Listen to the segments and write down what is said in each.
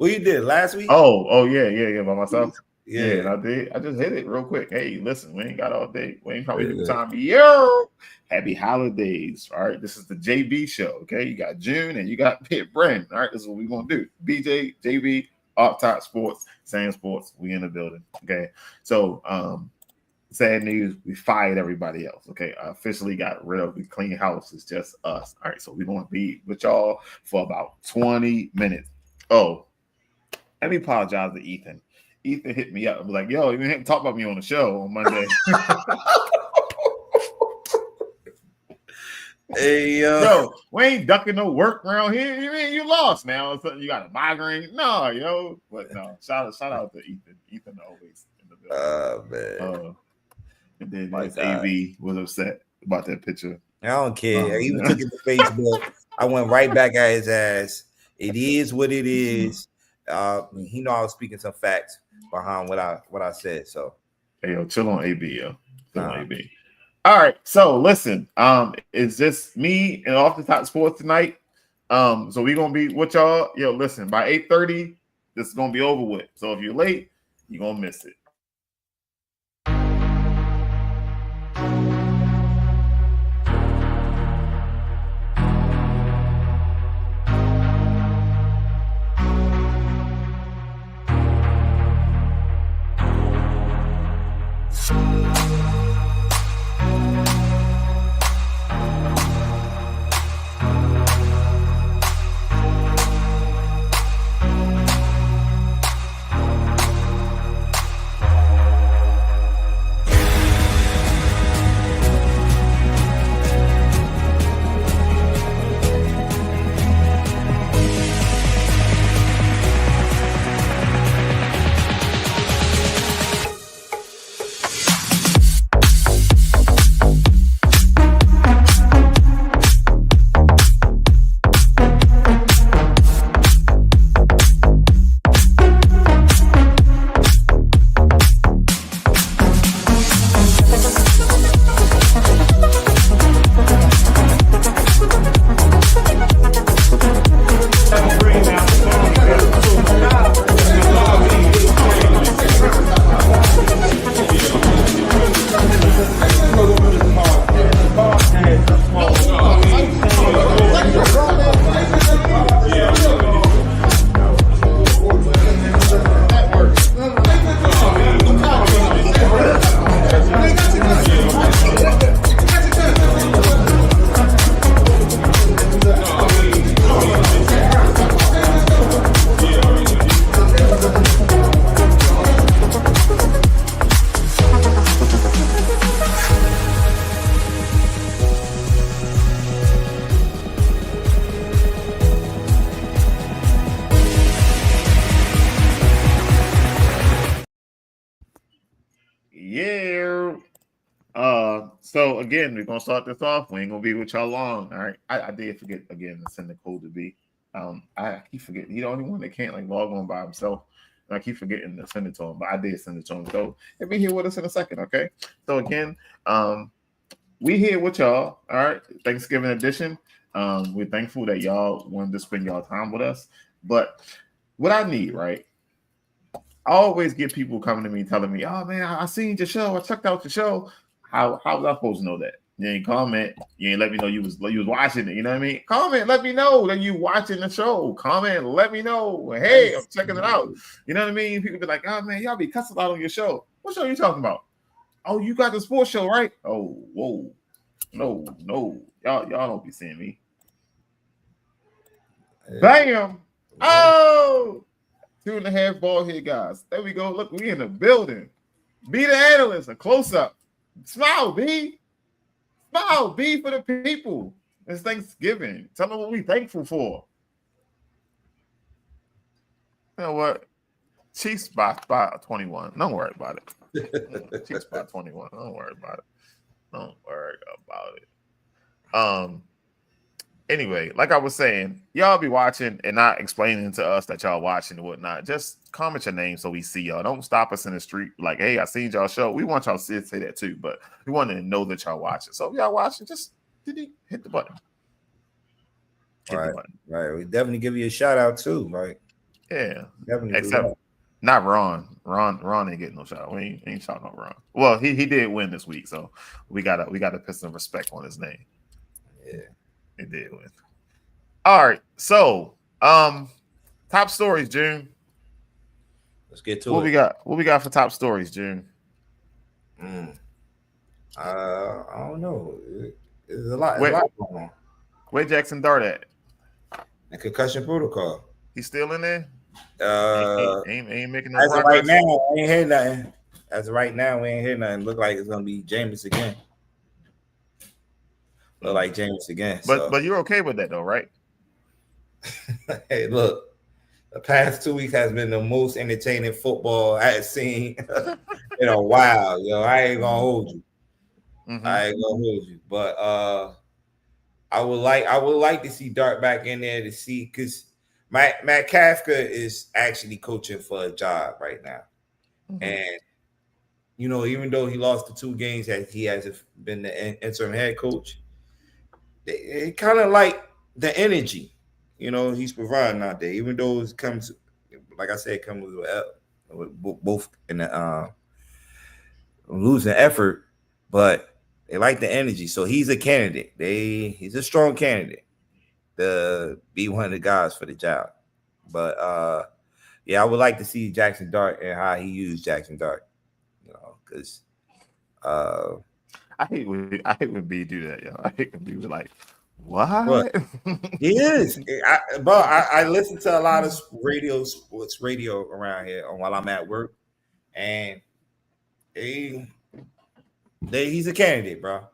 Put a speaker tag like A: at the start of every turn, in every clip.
A: What you did last week?
B: Oh, yeah, by myself.
A: Yeah,
B: and I did. I just hit it real quick. Hey, listen, we ain't got all day. We ain't probably do time. Yo, happy holidays. All right, this is the JB show. Okay, you got June and you got Pitt Brand. All right, this is what we're gonna do. BJ, JB, Off Top Sports, SamzSportz. We in the building. Okay, so sad news, we fired everybody else. Okay, I officially got rid of the clean house. It's just us. All right, so we're gonna be with y'all for about 20 minutes. Oh, let me apologize to Ethan. Ethan hit me up. I was like, yo, you didn't talk about me on the show on Monday.
A: Hey,
B: yo, we ain't ducking no work around here. You mean you lost now? You got a migraine? No, yo. But no, shout out to Ethan. Ethan always in the building.
A: Man.
B: And then his AB was upset about that picture.
A: I don't care. He even took it to Facebook. I went right back at his ass. It is what it is. He know I was speaking some facts behind what I said. So,
B: hey, yo, chill on AB, yo. Chill on AB. All right. So listen, it's just me and Off the Top Sports tonight. So we're gonna be with y'all. Yo, listen, by 8:30, this is gonna be over with. So if you're late, you're gonna miss it. So again, we're gonna start this off. We ain't gonna be with y'all long. All right. I did forget again to send the code to B. I keep forgetting. He's the only one that can't like log on by himself. And I keep forgetting to send it to him, but I did send it to him. So he'll be here with us in a second, okay? So again, we here with y'all. All right, Thanksgiving edition. We're thankful that y'all wanted to spend y'all time with us. But what I need, right? I always get people coming to me telling me, "Oh man, I seen your show. I checked out your show." How was I supposed to know that? You ain't comment. You ain't let me know you was watching it. You know what I mean? Comment, let me know that you watching the show. Comment, let me know. Hey, I'm checking it out. You know what I mean? People be like, "Oh man, y'all be cussing out on your show." What show are you talking about? Oh, you got the sports show, right? Oh, whoa, no, y'all don't be seeing me. Bam! Oh, 2.5 ball here, guys. There we go. Look, we in the building. Be the analyst. A close up. Smile, B. Smile, B, for the people. It's Thanksgiving. Tell them what we thankful for. You know what? Chiefs by 21. Don't worry about it. Chiefs by 21. Don't worry about it. Don't worry about it. Anyway, like I was saying, y'all be watching and not explaining to us that y'all watching and whatnot. Just comment your name so we see y'all. Don't stop us in the street like, "Hey, I seen y'all show." We want y'all to say that too, but we want to know that y'all watching. So if y'all watching, just hit the button.
A: Right. We definitely give you a shout out too, right?
B: Yeah,
A: Definitely do
B: except
A: that.
B: not Ron. Ron ain't getting no shot. We ain't shouting no Ron. Well, he did win this week, so we gotta put some respect on his name.
A: Yeah.
B: He did win. All right, so top stories, June.
A: Let's get to
B: What we
A: it.
B: got? What we got for top stories, June?
A: Mm. I don't know. There's a lot. There's a
B: Where
A: lot going on.
B: where Jackson Dart at?
A: The concussion protocol.
B: He's still in there?
A: Uh,
B: Ain't making no
A: as of right
B: progress.
A: now, I ain't hear nothing. As of right now, we ain't hear nothing. Look like it's gonna be James again. Look like James again.
B: But
A: So
B: you're okay with that though, right?
A: hey, look. The past 2 weeks has been the most entertaining football I have seen in a while. Yo, I ain't gonna hold you.
B: Mm-hmm.
A: I ain't gonna hold you. But I would like to see Dart back in there to see because Matt Kafka is actually coaching for a job right now.
B: Mm-hmm.
A: And even though he lost the 2 games that he hasn't been the interim head coach, it kind of like the energy, he's providing out there. Even though it comes, like I said, comes with both in the losing effort, but they like the energy. So he's a candidate. He's a strong candidate to be one of the guys for the job. But yeah, I would like to see Jackson Dart and how he used Jackson Dart. Because
B: I hate when B do that, yo. I hate when B was like, what?
A: He is. I listen to a lot of sports radio around here while I'm at work, and he's a candidate, bro.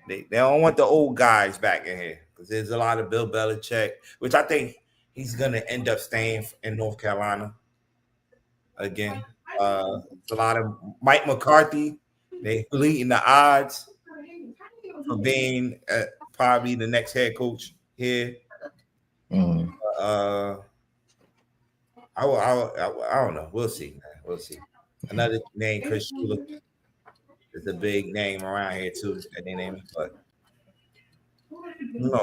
A: They don't want the old guys back in here because there's a lot of Bill Belichick, which I think he's gonna end up staying in North Carolina again. It's a lot of Mike McCarthy. They leading the odds for being probably the next head coach here. I don't know. We'll see, man. We'll see. Another name, Chris Shula, is a big name around here too. That they name, but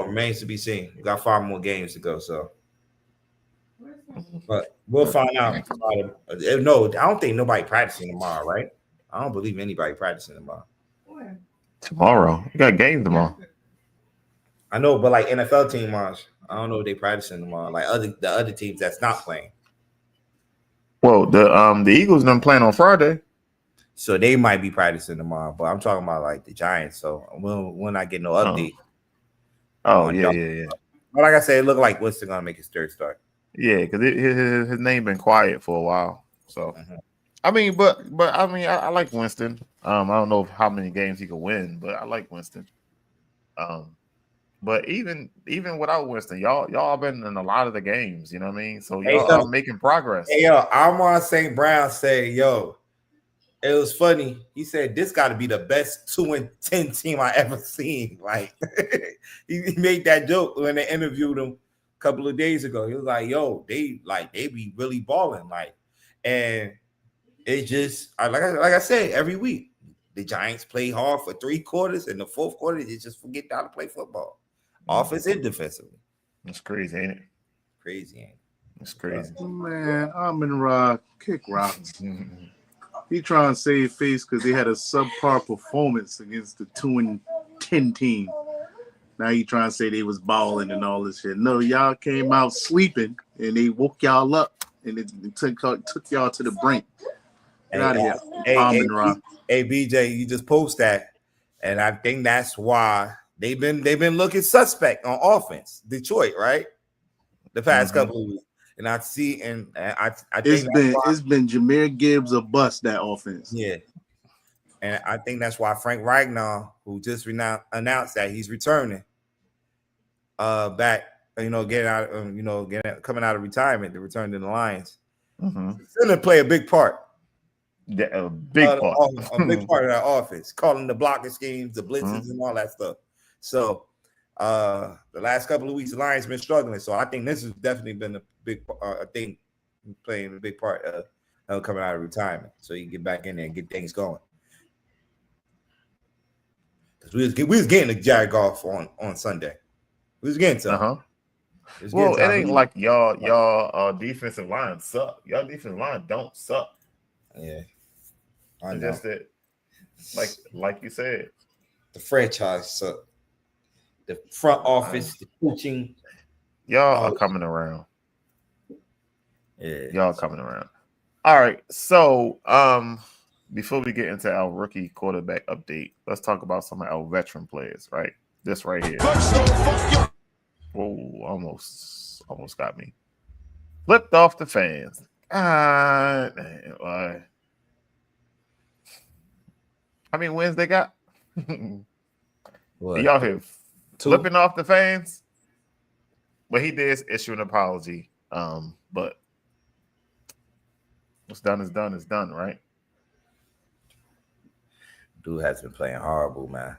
A: remains to be seen. We got 5 more games to go, so. But we'll find out. No, I don't think nobody practicing tomorrow, right? I don't believe anybody practicing tomorrow.
B: Tomorrow, you got games tomorrow.
A: I know, but like NFL team, Mars, I don't know if they practicing tomorrow. Like the other teams that's not playing.
B: Well, the Eagles done playing on Friday,
A: so they might be practicing tomorrow. But I'm talking about like the Giants. So we'll not get no update.
B: Oh yeah.
A: But like I said, it looked like Winston gonna make his third start.
B: Yeah, because his name been quiet for a while. So I mean, but I mean, I like Winston. I don't know how many games he could win, but I like Winston. But even without Winston, y'all been in a lot of the games. You know what I mean? So y'all are making progress.
A: Hey yo, Amon St. Brown say, yo, it was funny. He said this got to be the best 2-10 team I ever seen. Like he made that joke when they interviewed him a couple of days ago. He was like, yo, they be really balling. Like, and it just like I said, every week the Giants play hard for 3 quarters, and the 4th quarter they just forget how to play football, offense and defensively.
B: It's crazy, ain't it?
A: Crazy, ain't it?
B: It's crazy.
C: Man, Amon-Ra kick rocks. He trying to save face because they had a subpar performance against the 2-10 team. Now he trying to say they was balling and all this shit. No, y'all came out sleeping and they woke y'all up and it took y'all to the brink. Get out of here, Amon-Ra.
A: Hey, BJ, you just post that, and I think that's why they've been looking suspect on offense. Detroit, right? The past couple of weeks. And I see, and I think
C: it's been Jahmyr Gibbs a bust, that offense.
A: Yeah, and I think that's why Frank Ragnar, who just announced that he's returning, back, getting out, coming out of retirement to return to the Lions, he's gonna play a big part.
B: Yeah, a big part
A: of that offense, calling the blocking schemes, the blitzes, and all that stuff. So. The last couple of weeks, the Lions been struggling, so I think this has definitely been a big thing, playing a big part of coming out of retirement, so you can get back in there and get things going. Because we was getting the Jared Goff on Sunday, we was getting some. It's getting
B: Well, it
A: time for
B: ain't
A: you.
B: like y'all defensive line suck. Y'all defensive line don't suck.
A: Yeah, I
B: It's
A: know.
B: just that, like you said,
A: The franchise suck. The front office, the coaching,
B: y'all
A: all
B: are coming around.
A: yeah.
B: Y'all coming around. All right. So, before we get into our rookie quarterback update, let's talk about some of our veteran players. Right, this right here. Whoa, almost got me. Flipped off the fans. How many wins they got?
A: What?
B: Y'all here
A: Two?
B: flipping off the fans? Well, he did issue an apology. But what's done is done is done, right?
A: Dude has been playing horrible, man.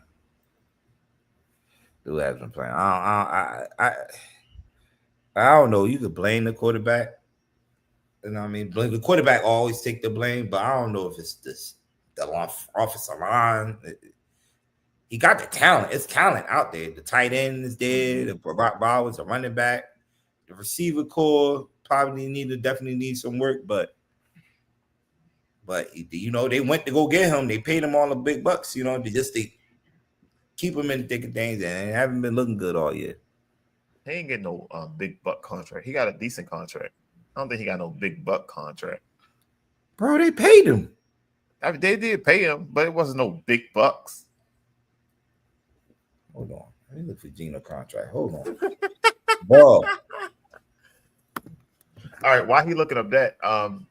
A: Dude has been playing. I don't know. You could blame the quarterback. You know what I mean? The quarterback always take the blame, but I don't know if it's the offensive line. He got the talent. It's talent out there. The tight end is there. The Bowers, a running back. The receiver core definitely need some work, but you know they went to go get him. They paid him all the big bucks. You know, to keep him in the thick of things, and they haven't been looking good all year.
B: He ain't getting no big buck contract. He got a decent contract. I don't think he got no big buck contract.
A: Bro, they paid him.
B: I mean, they did pay him, but it wasn't no big bucks.
A: Hold on. Let me look for Gino contract. Hold on. Bro.
B: All right, while he looking up that,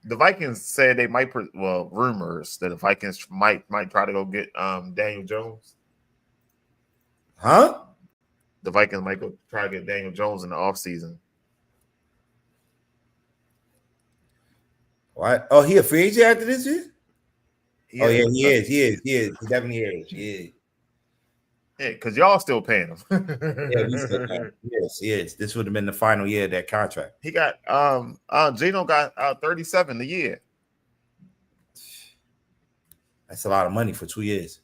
B: the Vikings said they might, rumors that the Vikings might try to go get Daniel Jones.
A: Huh?
B: The Vikings might go try to get Daniel Jones in the offseason.
A: What? Oh, he a free agent after this year?
B: Yeah,
A: oh yeah, he is. He definitely is. Yeah.
B: Yeah, because y'all still paying him.
A: Yeah, we still can. Yes. This would have been the final year of that contract.
B: He got Gino got 37 a year.
A: That's a lot of money for 2 years.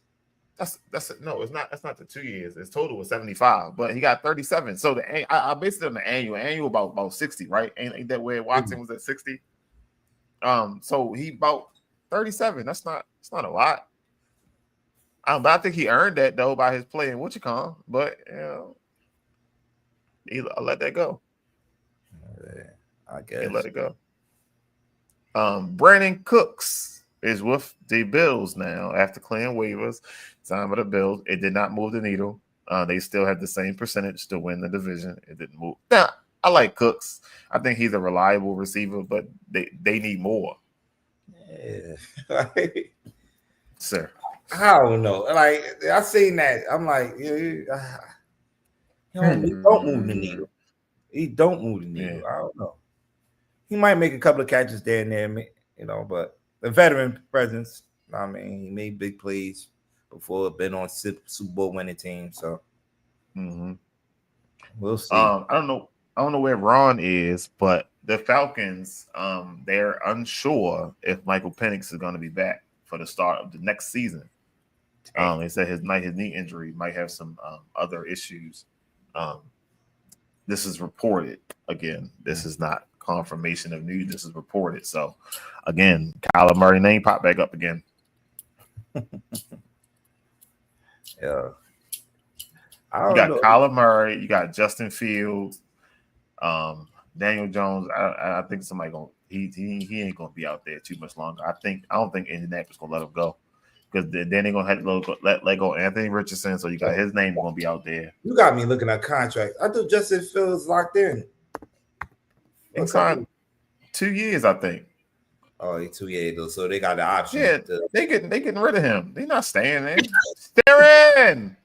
B: That's no, it's not. That's not the 2 years. His total was 75, but he got 37. So I based it on the annual about 60, right? Ain't that where Watson was at 60? So he about 37. It's not a lot. But I think he earned that though by his play in Wichita. But I'll let that go.
A: I guess
B: he let it go. Brandon Cooks is with the Bills now after clearing waivers. Signed by the Bills. It did not move the needle. They still had the same percentage to win the division. It didn't move. Now, I like Cooks. I think he's a reliable receiver, but they need more.
A: Yeah.
B: Sir.
A: I don't know. Like I seen that. I'm like, he don't move the needle. He don't move the needle. Yeah. I don't know. He might make a couple of catches there and there, you know, but the veteran presence. I mean, he made big plays before, been on Super Bowl winning team. So we'll see.
B: I don't know where Ron is, but the Falcons, they're unsure if Michael Penix is going to be back for the start of the next season. They said his knee injury might have some other issues. This is reported. Again, this is not confirmation of news. This is reported. So, again, Kyler Murray name popped back up again.
A: Yeah.
B: You got Kyler Murray. You got Justin Fields. Daniel Jones. I think somebody he ain't gonna be out there too much longer. I don't think Indianapolis gonna let him go. Because then they're gonna have to let go Anthony Richardson, so you got his name gonna be out there.
A: You got me looking at contracts. I thought Justin Fields locked in.
B: He signed 2 years, I think.
A: Oh, 2 years though, so they got the option.
B: Yeah, they getting rid of him. They're not staying there. Sharon,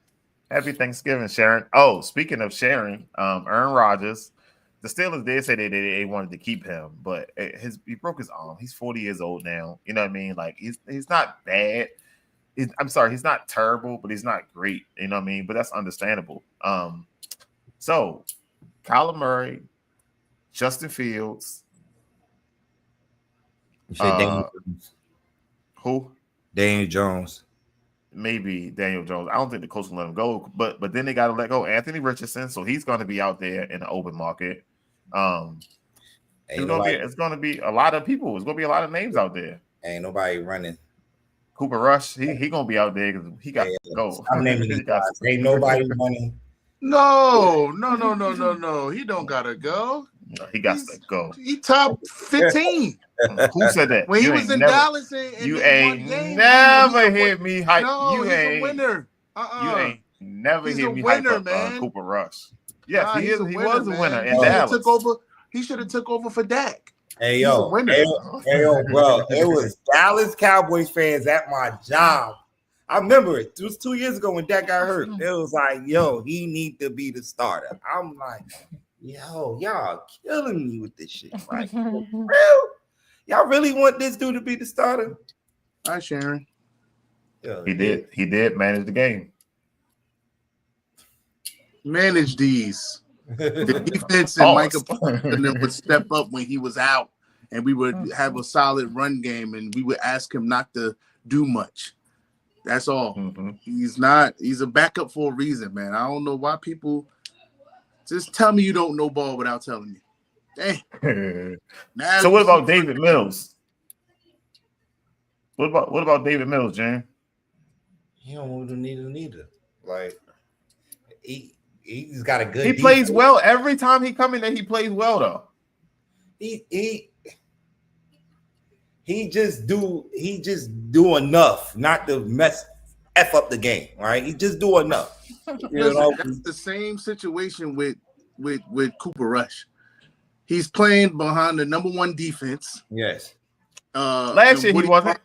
B: happy Thanksgiving, Sharon. Oh, speaking of Sharon, Aaron Rodgers. The Steelers did say they wanted to keep him, but he broke his arm. He's 40 years old now. You know what I mean? Like he's not bad. I'm sorry, he's not terrible, but he's not great. You know what I mean? But that's understandable. So Kyler Murray, Justin Fields.
A: You say Daniel Jones.
B: Who?
A: Daniel Jones.
B: maybe Daniel Jones. I don't think the coach will let him go, but then they got to let go Anthony Richardson, so he's going to be out there in the open market. It's going to be a lot of people. It's going to be a lot of names out there.
A: Ain't nobody running.
B: Cooper Rush, he going to be out there because he got to go.
A: I'm naming these guys. Ain't nobody running.
C: No. He don't gotta go.
B: No, he got to go.
C: He top 15.
B: Who said that?
C: When he was in Dallas and
B: you
C: they
B: ain't
C: won games,
B: never hear me hype.
C: No,
B: you
C: he's
B: ain't
C: a winner.
B: You ain't never
C: He's
B: hear
C: a
B: me
C: winner,
B: hype
C: man.
B: up Cooper Rush. Yes, he is. He was a winner in
C: He
B: Dallas.
C: He should have took over for Dak.
A: Hey yo, bro, it was Dallas Cowboys fans at my job. I remember it. It was 2 years ago when Dak got hurt. It was like, yo, he need to be the starter. I'm like, yo, y'all killing me with this shit. Like, for real? Y'all really want this dude to be the starter?
C: Hi, Sharon.
B: Yo, he did manage the game.
C: Manage these. The defense and Micah Parsons would step up when he was out, and we would have a solid run game, and we would ask him not to do much. That's all. He's a backup for a reason, man. I don't know why people just tell me you don't know ball without telling me. Dang.
B: So what about David Mills? What about David Mills, Jan?
A: He don't move the needle neither. Like he's got a good.
B: He plays well every time he come in there. He plays well though. He just do enough not to f up the game, right? He just do enough.
C: That's the same situation with Cooper Rush. He's playing behind the number one defense.
A: Yes.
B: Last year he wasn't.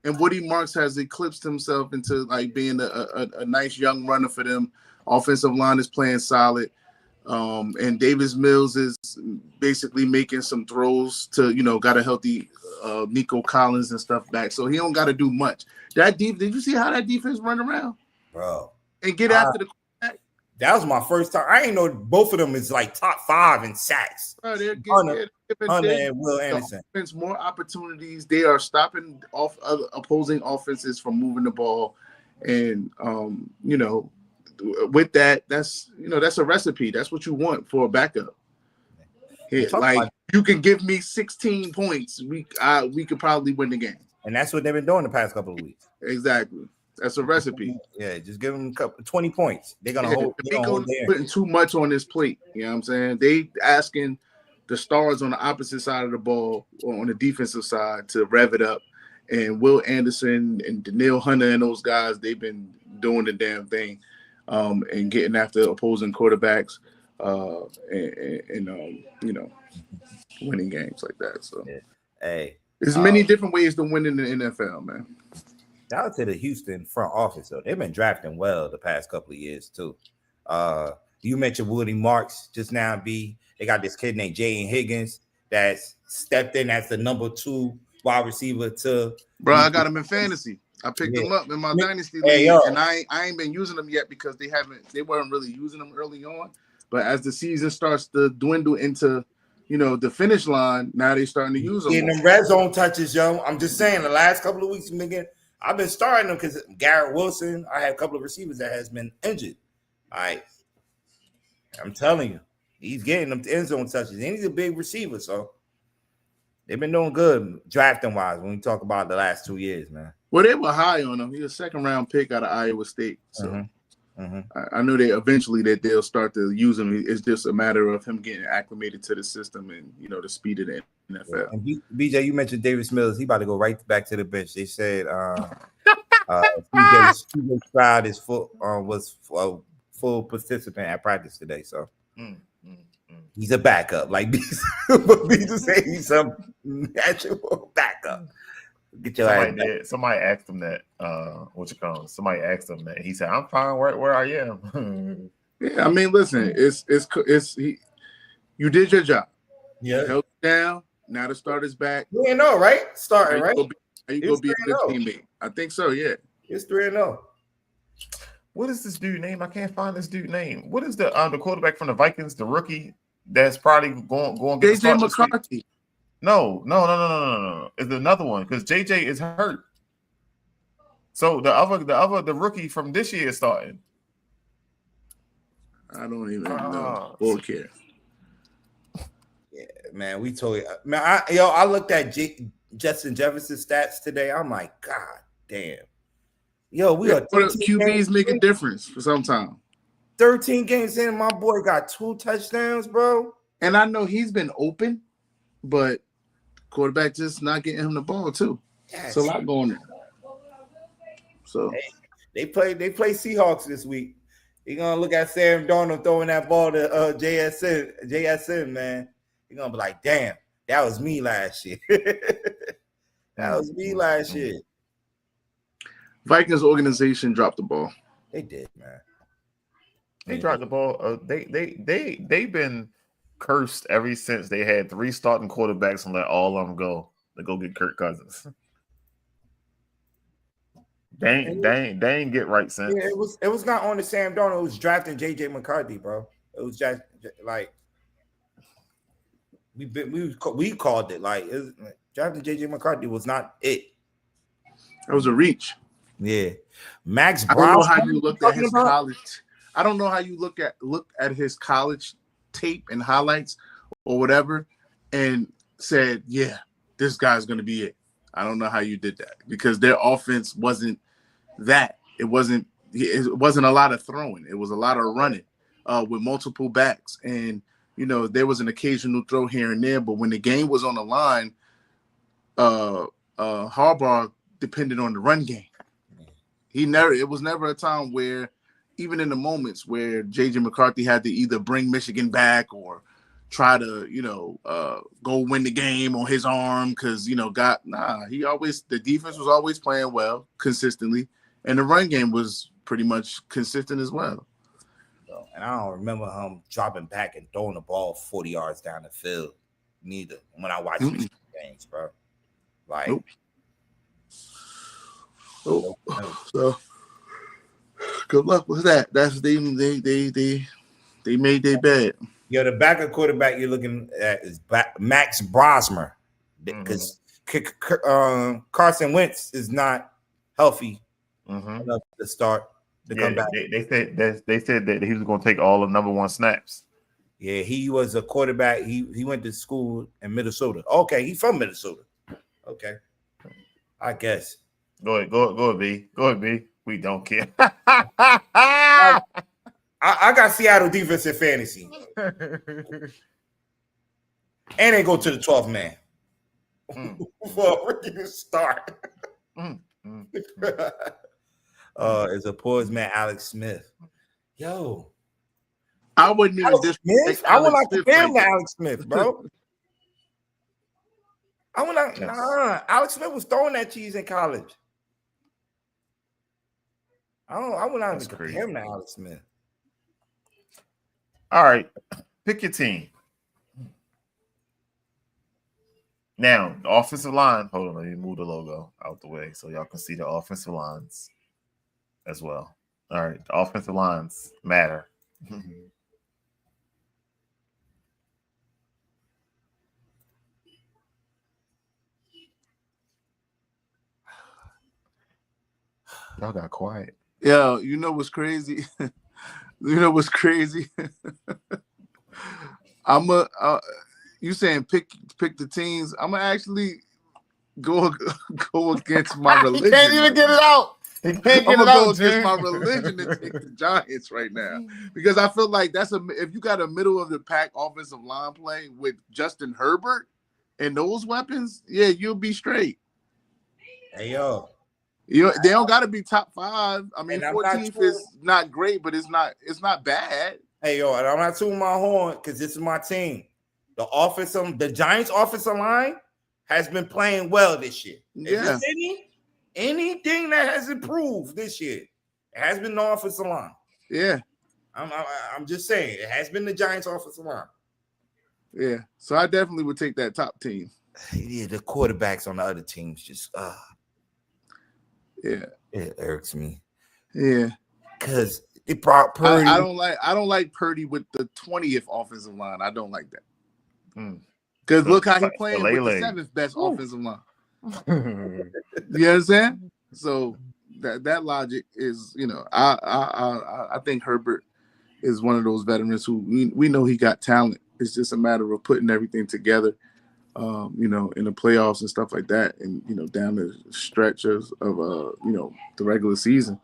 C: And Woody Marks has eclipsed himself into like being a nice young runner for them. Offensive line is playing solid. And Davis Mills is basically making some throws to, got a healthy Nico Collins and stuff back. So he don't got to do much. Did you see how that defense run around?
A: Bro.
C: And get after the quarterback?
A: That was my first time. I ain't know both of them is like top 5 in sacks.
C: Bro, they're
A: Hunter and Will Anderson.
C: More opportunities. They are stopping off other opposing offenses from moving the ball. And, with that, that's a recipe. That's what you want for a backup. Like you can give me 16 points, we could probably win the game.
A: And that's what they've been doing the past couple of weeks.
C: Exactly. That's a recipe.
A: Yeah, just give them 20 points. They're gonna hold.
C: Putting too much on this plate. You know what I'm saying? They asking the stars on the opposite side of the ball or on the defensive side to rev it up. And Will Anderson and Daniil Hunter and those guys, they've been doing the damn thing. And getting after opposing quarterbacks, winning games like that. So,
A: hey,
C: there's many different ways to win in the NFL, man.
A: Shout out to the Houston front office though; they've been drafting well the past couple of years too. You mentioned Woody Marks just now. They got this kid named Jaden Higgins that's stepped in as the number 2 wide receiver to.
C: Bro, I got him in fantasy. I picked them up in my dynasty league, and I ain't been using them yet because they weren't really using them early on. But as the season starts to dwindle into, the finish line, now they starting to use them.
A: Getting them red zone touches, yo. I'm just saying, the last couple of weeks, I've been starting them because Garrett Wilson. I had a couple of receivers that has been injured. All right, I'm telling you, he's getting them end zone touches, and he's a big receiver, so they've been doing good drafting wise when we talk about the last 2 years, man.
C: Well, they were high on him. He was a 2nd-round pick out of Iowa State. So I know that they'll start to use him. It's just a matter of him getting acclimated to the system and, the speed of the NFL.
A: And BJ, you mentioned Davis Mills. He about to go right back to the bench. They said CJ Stroud is was a full participant at practice today. So he's a backup. Like BJ say, he's a natural backup. Get your ass back.
B: Somebody asked him that. Somebody asked him that. He said, "I'm fine where I am."
C: Yeah, I mean, listen, you did your job.
A: Yeah,
C: held down. Now the starter's back.
A: 3-0, right? Starting right.
C: Are you gonna be a good teammate? I think so. Yeah,
A: it's 3-0.
B: What is this dude name? I can't find this dude name. What is the quarterback from the Vikings, the rookie that's probably going to get
C: JJ McCarthy?
B: No. It's another one because JJ is hurt. So the rookie from this year is starting.
C: I don't even know or care.
A: Yeah, man, we told you. Man, I looked at Justin Jefferson's stats today. I'm like, God damn. Yo, we are
C: QBs make a difference for some time.
A: 13 games in, my boy got 2 touchdowns, bro.
C: And I know he's been open, but quarterback just not getting him the ball too. Yes. It's a lot going on. So
A: they play Seahawks this week. You're gonna look at Sam Darnold throwing that ball to JSN, man. You're gonna be like, damn, that was me last year. That was me last year.
C: Vikings organization dropped the ball.
A: They did, man.
B: They dropped the ball. They've been cursed ever since they had 3 starting quarterbacks and let all of them go to go get Kirk Cousins. They ain't get right since.
A: Yeah, it was not on the Sam Darnold. It was drafting JJ McCarthy, bro. It was just like we called it like drafting JJ McCarthy was not it.
C: That was a reach.
A: Yeah, Max.
C: I don't know how you looked at his college. I don't know how you looked at his college tape and highlights or whatever, and said, "Yeah, this guy's gonna be it." I don't know how you did that because their offense wasn't that. It wasn't a lot of throwing. It was a lot of running with multiple backs, and there was an occasional throw here and there. But when the game was on the line, Harbaugh depended on the run game. It was never a time where, even in the moments where JJ McCarthy had to either bring Michigan back or try to, go win the game on his arm because, the defense was always playing well consistently, and the run game was pretty much consistent as well.
A: And I don't remember him dropping back and throwing the ball 40 yards down the field, neither, when I watch Michigan games, bro. Like,
C: So good luck with that. That's they made their bed.
A: Yo, the backup quarterback you're looking at is Max Brosmer, because Carson Wentz is not healthy enough to start to come back.
B: They said that he was going to take all the number 1 snaps.
A: Yeah, he was a quarterback. He went to school in Minnesota. Okay, he's from Minnesota. Okay, I guess.
B: Go ahead, B. Go ahead, B. We don't care.
A: I got Seattle defense in fantasy. And they go to the 12th man. For a rookie to start. It's a poised man, Alex Smith. Yo.
C: I wouldn't even disrespect
A: I would not compare him to Alex Smith, bro. Alex Smith was throwing that cheese in college. I would not even compare him to Alex Smith.
B: All right, pick your team. Now, the offensive line. Hold on, let me move the logo out the way so y'all can see the offensive lines as well. All right, the offensive lines matter. Y'all got quiet.
C: Yeah, you know what's crazy? You saying pick the teams. I'm gonna actually go against my religion.
B: He can't even get it out. He can't get it out.
C: Against my religion and take the Giants right now because I feel like if you got a middle of the pack offensive line play with Justin Herbert and those weapons, yeah, you'll be straight.
A: Hey yo.
C: They don't got to be top 5. I mean, 14th is not great, but it's not bad.
A: Hey, yo, and I'm not tooting my horn because this is my team. The Giants' offensive line has been playing well this year.
C: Yeah.
A: If there's anything that has improved this year, it has been the offensive line.
C: Yeah.
A: I'm just saying, it has been the Giants' offensive line.
C: Yeah. So I definitely would take that top team.
A: Yeah, the quarterbacks on the other teams just
C: yeah,
A: it irks me.
C: Yeah,
A: because it brought Purdy.
C: I don't like Purdy with the 20th offensive line. I don't like that. Because look how he playing with the 7th best offensive line. You understand? So that logic is, I think Herbert is one of those veterans who we know he got talent. It's just a matter of putting everything together, in the playoffs and stuff like that, and down the stretches of the regular season.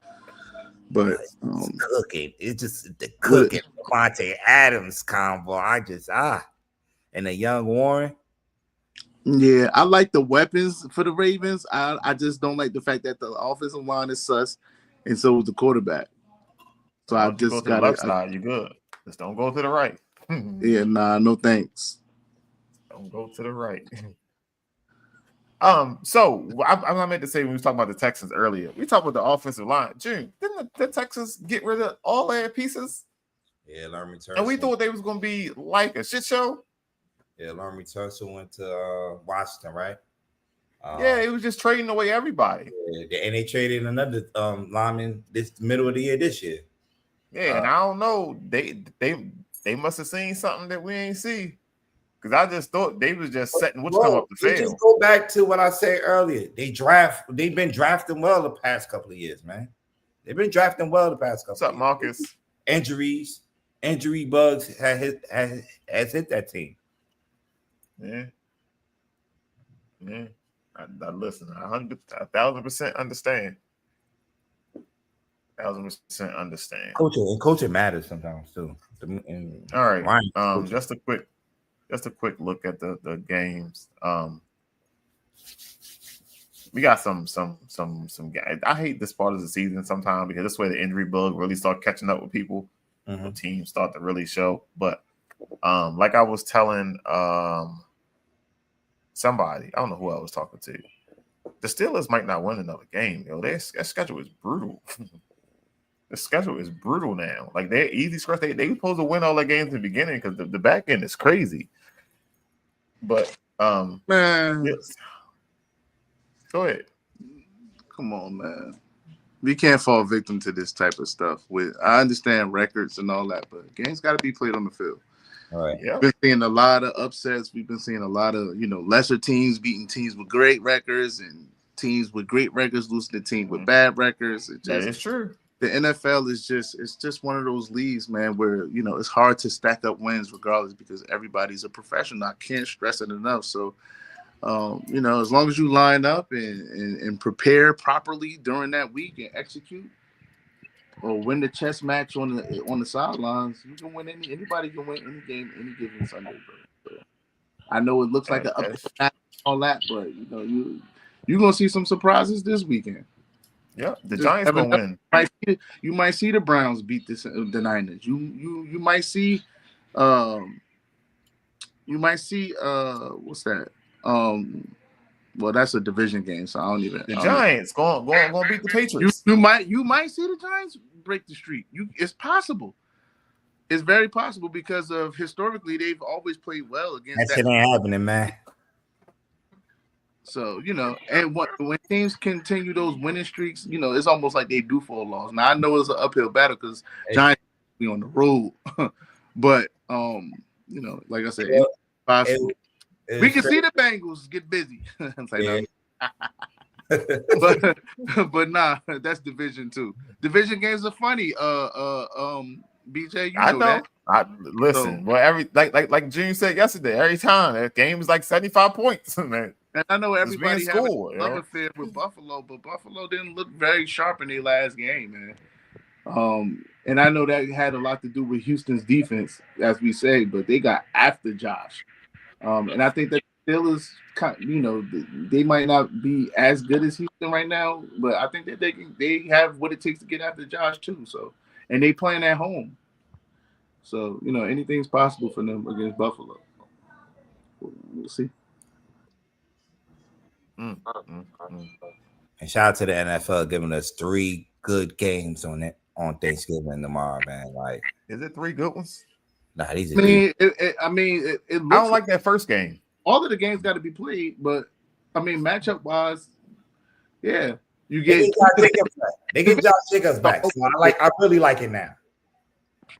C: But
A: it's cooking. It's just the cooking. Devontae Adams combo. And the young Warren.
C: Yeah, I like the weapons for the Ravens. I just don't like the fact that the offensive line is sus, and so is the quarterback. So I just
B: go to the left side. You good? Just don't go to the right.
C: Yeah, no thanks.
B: Don't go to the right. So I meant to say when we was talking about the Texans earlier, we talked about the offensive line. June, didn't the Texans get rid of all their pieces?
A: Yeah, Larry Turner.
B: And we thought they was gonna be like a shit show.
A: Yeah, Larry Turner went to Washington, right?
B: Yeah, it was just trading away everybody.
A: Yeah, and they traded another lineman this middle of the year this year.
B: Yeah, and I don't know. They must have seen something that we ain't see. Because I just thought they was just setting what's come up to fail.
A: Just go back to what I said earlier. They've been drafting well the past couple of years, man. They've been drafting well the past couple.
B: What's up, Marcus?
A: Injury bugs has hit that team.
B: Yeah. I listen. 1,000% understand. 1,000% understand.
A: Coaching matters sometimes too.
B: All right. Just a quick look at the games. We got some guys. I hate this part of the season sometimes because this way the injury bug really start catching up with people. The teams start to really show. But like I was telling somebody, I don't know who I was talking to. The Steelers might not win another game. Their schedule is brutal. The schedule is brutal now. Like they're easy scratch. They supposed to win all their games in the beginning because the back end is crazy. But
C: man,
B: yes. Go ahead.
C: Come on, man. We can't fall victim to this type of stuff. I understand records and all that, but games got to be played on the field.
A: All right.
C: Yeah. We've been seeing a lot of upsets. We've been seeing a lot of lesser teams beating teams with great records, and teams with great records losing to teams with bad records.
B: That is true.
C: The NFL is just one of those leagues, man, where it's hard to stack up wins regardless because everybody's a professional. I can't stress it enough. So, as long as you line up and prepare properly during that week and execute, or win the chess match on the sidelines, you can win anybody can win any game any given Sunday, bro. So, I know it looks like an up all that, but you're gonna see some surprises this weekend.
B: Yeah, the Giants gonna win.
C: You might see the Browns beat the Niners. You might see what's that? Well, that's a division game, so I don't even.
B: The Giants gonna beat the Patriots.
C: You might see the Giants break the streak. It's possible. It's very possible because of historically they've always played well against
A: that shit ain't happening, man.
C: So, and when teams continue those winning streaks, it's almost like they do for a loss. Now, I know it's an uphill battle because Giants be on the road. But, like I said, it's possible. We can see the Bengals get busy. But nah, that's Division 2. Division games are funny. BJ,
B: I know. Listen, well, like June said yesterday, every time that game is like 75 points, man.
C: And I know everybody had a love affair with Buffalo, but Buffalo didn't look very sharp in their last game, man. And I know that had a lot to do with Houston's defense, as we say, but they got after Josh. And I think that Steelers, they might not be as good as Houston right now, but I think that they have what it takes to get after Josh too. So, and they playing at home, so anything's possible for them against Buffalo. We'll see.
A: And shout out to the NFL giving us 3 good games on Thanksgiving tomorrow, man. Like,
B: is it 3 good ones?
A: Nah, these are.
C: It
B: I don't like that first game.
C: All of the games got to be played, but matchup wise, yeah, you get.
A: They get Josh Jacobs back. So I really like it now.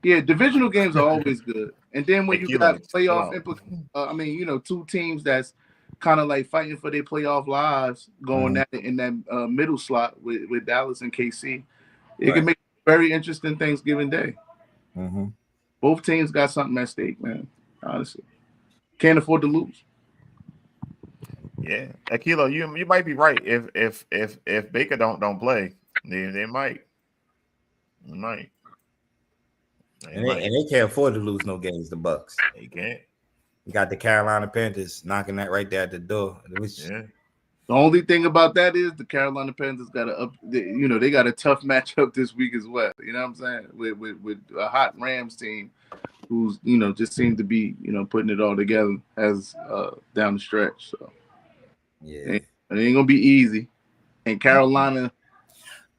C: Yeah, divisional games are always good, and then when you got playoff implications, two teams that's kind of like fighting for their playoff lives, going
A: Mhm.
C: at it in that middle slot with Dallas and KC. It
A: Right.
C: can make a very interesting Thanksgiving Day.
A: Mm-hmm.
C: Both teams got something at stake, man. Honestly, can't afford to lose.
B: Yeah, Kilo, you might be right. If Baker don't play, they might. They might.
A: And they can't afford to lose no games. The Bucks.
B: They can't.
A: You got the Carolina Panthers knocking that right there at the door.
B: Yeah.
C: The only thing about that is the Carolina Panthers got they got a tough matchup this week as well. You know what I'm saying? With a hot Rams team who's just seemed to be putting it all together as down the stretch. So
A: Yeah,
C: it ain't gonna be easy. And Carolina,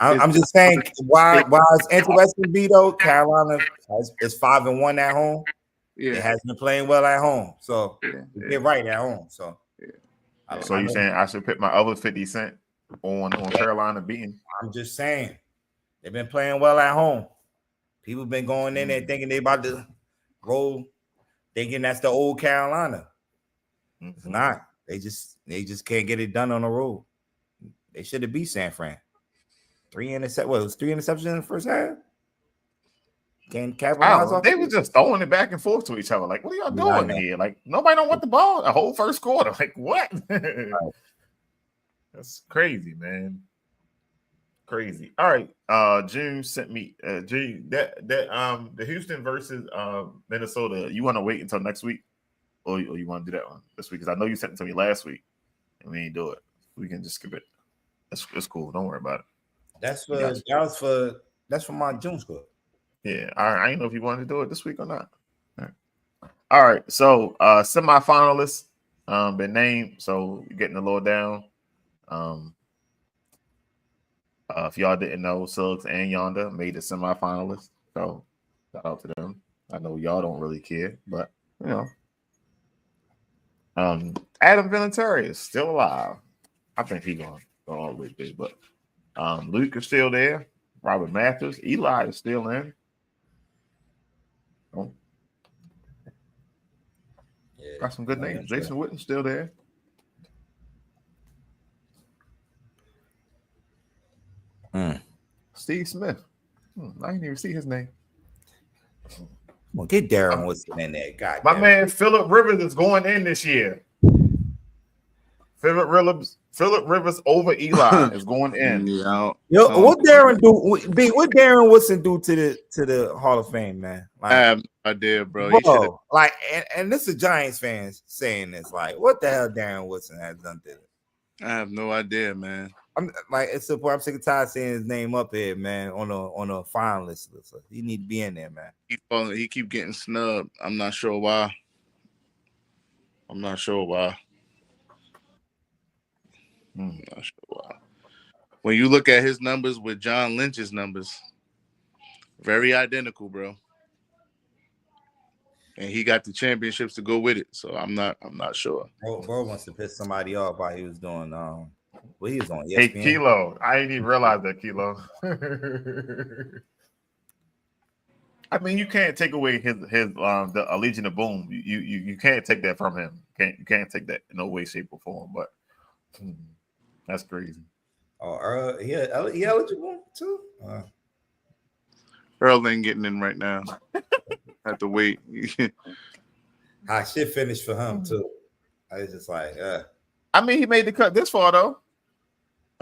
A: I'm just saying why it's interesting. B though, Carolina is 5-1 at home.
C: yeah,
A: It has been playing well at home, so
C: yeah.
A: get right at home. So,
B: So you saying I should put my other 50 cent on Carolina beating?
A: I'm just saying they've been playing well at home. People been going in there thinking they about to roll, thinking that's the old Carolina. It's not. They just can't get it done on the road. They should have beat San Fran. 3 interceptions. What, it was 3 interceptions in the first half? Can't capitalize off.
B: They were just throwing it back and forth to each other. Like, what are y'all doing here? Like, nobody don't want the ball the whole first quarter. Like, what? That's crazy, man. Crazy. All right. June sent me June the Houston versus Minnesota. You want to wait until next week, or you want to do that one this week? Because I know you sent it to me last week, and we ain't do it. We can just skip it. It's cool. Don't worry about it.
A: That's for my June score.
B: Yeah. All right. I didn't know if you wanted to do it this week or not. All right. So semifinalists been named. So getting a little down. If y'all didn't know, Suggs and Yonda made the semifinalists. So shout out to them. I know y'all don't really care, but Adam Vinatieri is still alive. I think he's gonna always be, but Luke is still there. Robert Mathis, Eli is still in. Oh.
A: Yeah,
B: Got some good names. Jason Witten's still there. Steve Smith. I didn't even see his name.
A: Well, get Darren Woodson in there. God,
B: my man Phillip Rivers is going in this year. Phillip Rivers over Eli is going in.
A: What Darren do? What Darren Woodson do to the Hall of Fame, man? Like,
C: I have no idea, bro.
A: Like, and this is Giants fans saying this. Like, what the hell Darren Woodson has done to it?
C: I have no idea, man.
A: I'm like, it's the point. I'm sick and tired of seeing his name up here, man, on a finalist list. He need to be in there, man.
C: He keep getting snubbed. I'm not sure why. I'm not sure why. When you look at his numbers with John Lynch's numbers, very identical, bro. And he got the championships to go with it. So I'm not sure.
A: Bro wants to piss somebody off while he was doing he was on ESPN.
B: Hey, Kilo. I didn't even realize that, Kilo. I mean, you can't take away his the Legion of Boom. You can't take that from him. You can't take that in no way, shape, or form. But that's crazy.
A: Oh, he eligible too?
C: Earl ain't getting in right now. Have to wait.
A: Shit finished for him too. I was just like,
B: I mean, he made the cut this far though.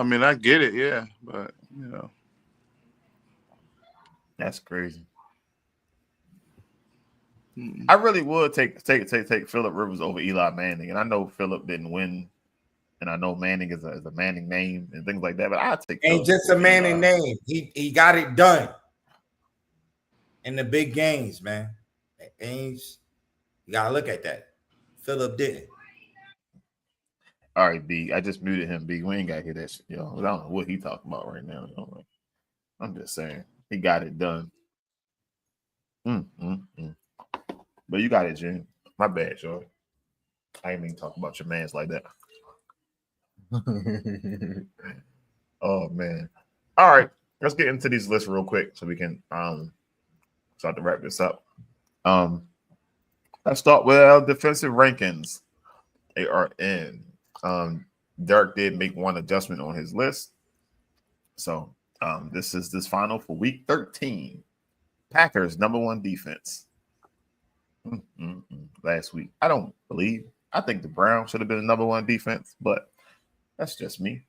C: I mean, I get it, yeah, but
B: that's crazy. I really would take Phillip Rivers over Eli Manning, and I know Phillip didn't win, and I know Manning is a Manning name and things like that, but I take
A: ain't just a Manning name. He got it done in the big games, man. You gotta look at that. Phillip didn't.
B: All right, B. I just muted him, B. We ain't got to hear that shit, yo. I don't know what he talking about right now. I'm just saying. He got it done. But you got it, June. My bad, y'all. I ain't even talk about your mans like that. Oh, man. All right. Let's get into these lists real quick so we can start to wrap this up. Let's start with our defensive rankings. They are in. Derek did make one adjustment on his list. So this is this final for week 13. Packers #1 defense. Last week. I think the Browns should have been the #1 defense, but that's just me.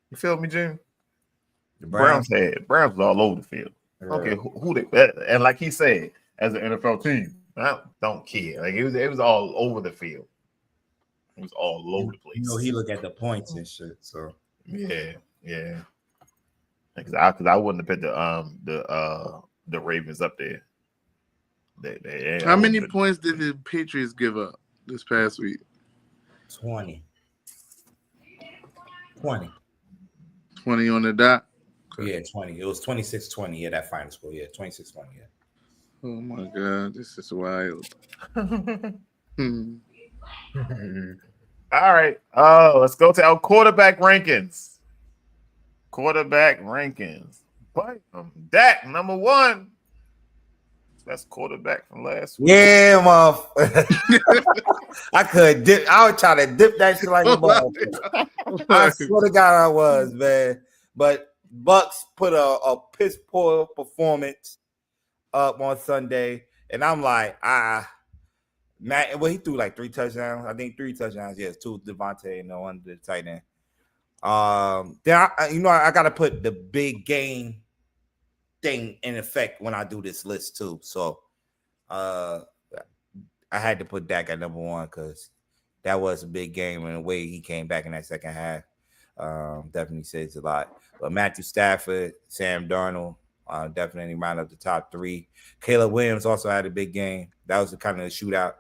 B: You feel me, Jim? The Browns was all over the field. Okay, who they, and like he said, as an NFL team, I don't care. Like it was all over the field. It was all over the place.
A: You know, he look at the points and shit. So
B: yeah. Because I wouldn't have put the Ravens up there.
C: How many points did the Patriots give up this past week?
A: 20
C: on the dot.
A: Okay. Yeah, 20. It was 26-20. Yeah, that final score. Yeah, 26-20. Yeah.
C: Oh my God, this is wild.
B: All right. Let's go to our quarterback rankings. But Dak #1. That's quarterback from last week.
A: Yeah, I could dip. I was trying to dip that shit like a ball. I swear to God I was, man. But Bucks put a piss poor performance up on Sunday, and I'm like, Matt. Well, he threw like 3 touchdowns. I think 3 touchdowns. Yes, 2 Devontae and 1 to the tight end. Then I got to put the big game thing in effect when I do this list too. So I had to put Dak at #1 because that was a big game, and the way he came back in that second half definitely says a lot. But Matthew Stafford, Sam Darnold, definitely round up the top 3. Caleb Williams also had a big game. That was kind of a shootout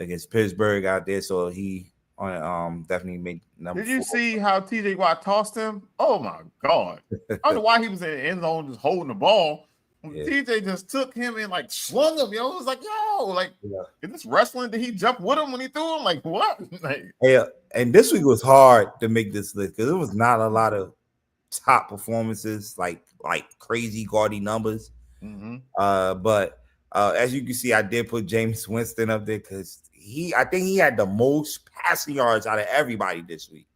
A: against Pittsburgh out there, so he definitely made number 4.
B: Did you see how TJ Watt tossed him? Oh my God! I don't know why he was in the end zone just holding the ball. Yeah. TJ just took him and like slung him. Yo, it was like, is this wrestling? Did he jump with him when he threw him? Like what?
A: Yeah, and this week was hard to make this list because it was not a lot of top performances, like crazy gaudy numbers. But as you can see, I did put Jameis Winston up there because I think he had the most passing yards out of everybody this week,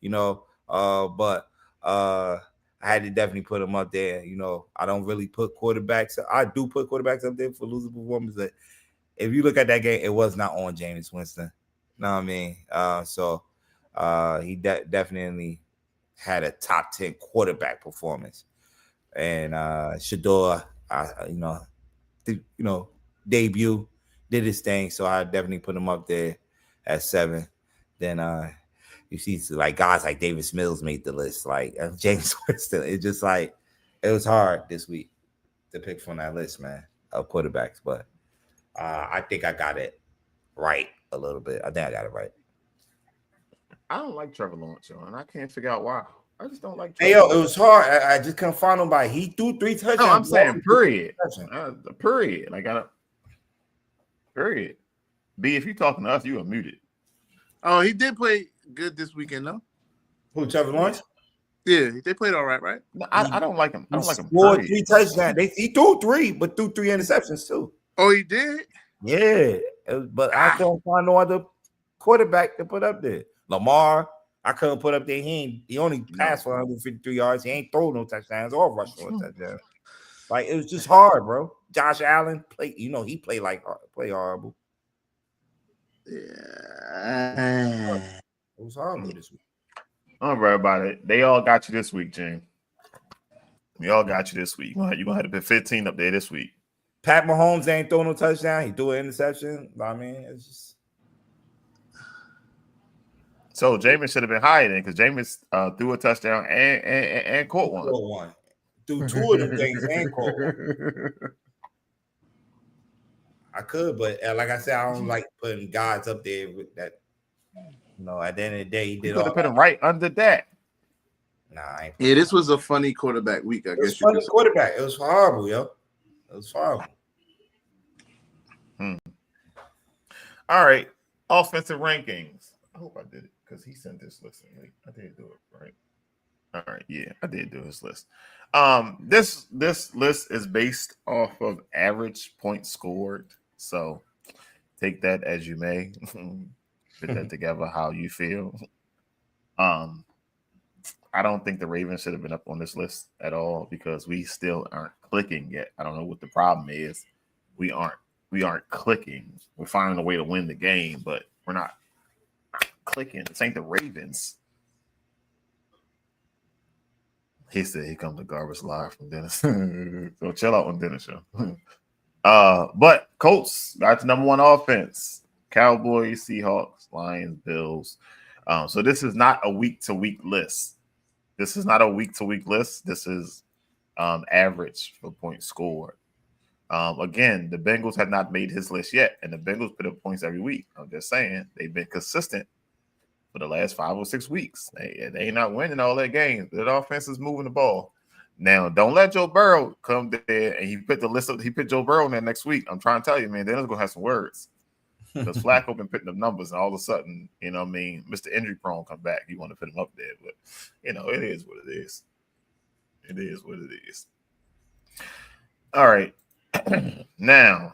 A: but I had to definitely put him up there. I don't really put quarterbacks. I do put quarterbacks up there for losing performance, but if you look at that game, it was not on Jameis Winston. You know what I mean? So he definitely had a top 10 quarterback performance. And Shador, debut, did his thing, so I definitely put him up there at 7. Then you see like guys like Davis Mills made the list, like James Winston. It's just like it was hard this week to pick from that list, man, of quarterbacks. But I think I got it right a little bit. I think I got it right.
B: I don't like Trevor Lawrence, and I can't figure out why. I just don't like.
A: Hey, it was hard. I just couldn't find nobody. He threw 3 touchdowns.
B: No, I'm saying period. Period. Like period. B, if you're talking to us, you are muted.
C: Oh, he did play good this weekend, though.
A: Who, Trevor Lawrence?
C: Yeah, they played all right, right?
B: No, I don't like him. I don't like him.
A: Scored 3 touchdowns. He threw 3, but threw 3 interceptions too.
C: Oh, he did?
A: Yeah, but I couldn't find no other quarterback to put up there. Lamar, I couldn't put up there. He only passed for 153 yards. He ain't thrown no touchdowns or rushed for a touchdown. Like it was just hard, bro. Josh Allen played. He played horrible.
C: Yeah,
A: it was horrible this week.
B: Don't worry about it. They all got you this week, Jim. We all got you this week. You're gonna have to put 15 up there this week.
A: Pat Mahomes ain't throw no touchdown. He threw an interception. I mean, it's just.
B: So Jameis should have been higher then, because Jameis threw a touchdown and caught one.
A: Threw 2 of them things and caught one. I could, but like I said, I don't like putting guys up there with that. At the end of the day, he did.
B: You could have put him right under that.
A: Nah, I ain't.
C: Yeah, this was a funny quarterback week. I guess.
A: Funny quarterback. It was horrible, yo. It was horrible.
B: All right, offensive rankings. I hope I did it because he sent this list. I did do it right. All right, yeah, I did do his list. This list is based off of average points scored. So take that as you may. Put that together how you feel. I don't think the Ravens should have been up on this list at all because we still aren't clicking yet. I don't know what the problem is. We aren't clicking. We're finding a way to win the game, but we're not clicking. This ain't the Ravens. He said he comes to garbage live from Dennis. So chill out on Dennis show. But Colts, that's number one offense. Cowboys, Seahawks, Lions, Bills. So this is not a week-to-week list. This is not a week-to-week list. This is average for points scored. Again, the Bengals have not made his list yet, and the Bengals put up points every week. I'm just saying they've been consistent for the last 5 or 6 weeks. They ain't not winning all their games. That offense is moving the ball. Now, don't let Joe Burrow come there and he put Joe Burrow in there next week. I'm trying to tell you, man, they're gonna have some words. Because Flacco been putting up numbers, and all of a sudden, you know what I mean, Mr. Injury Prone come back. You want to put him up there, but you know, it is what it is. It is what it is. All right. Now,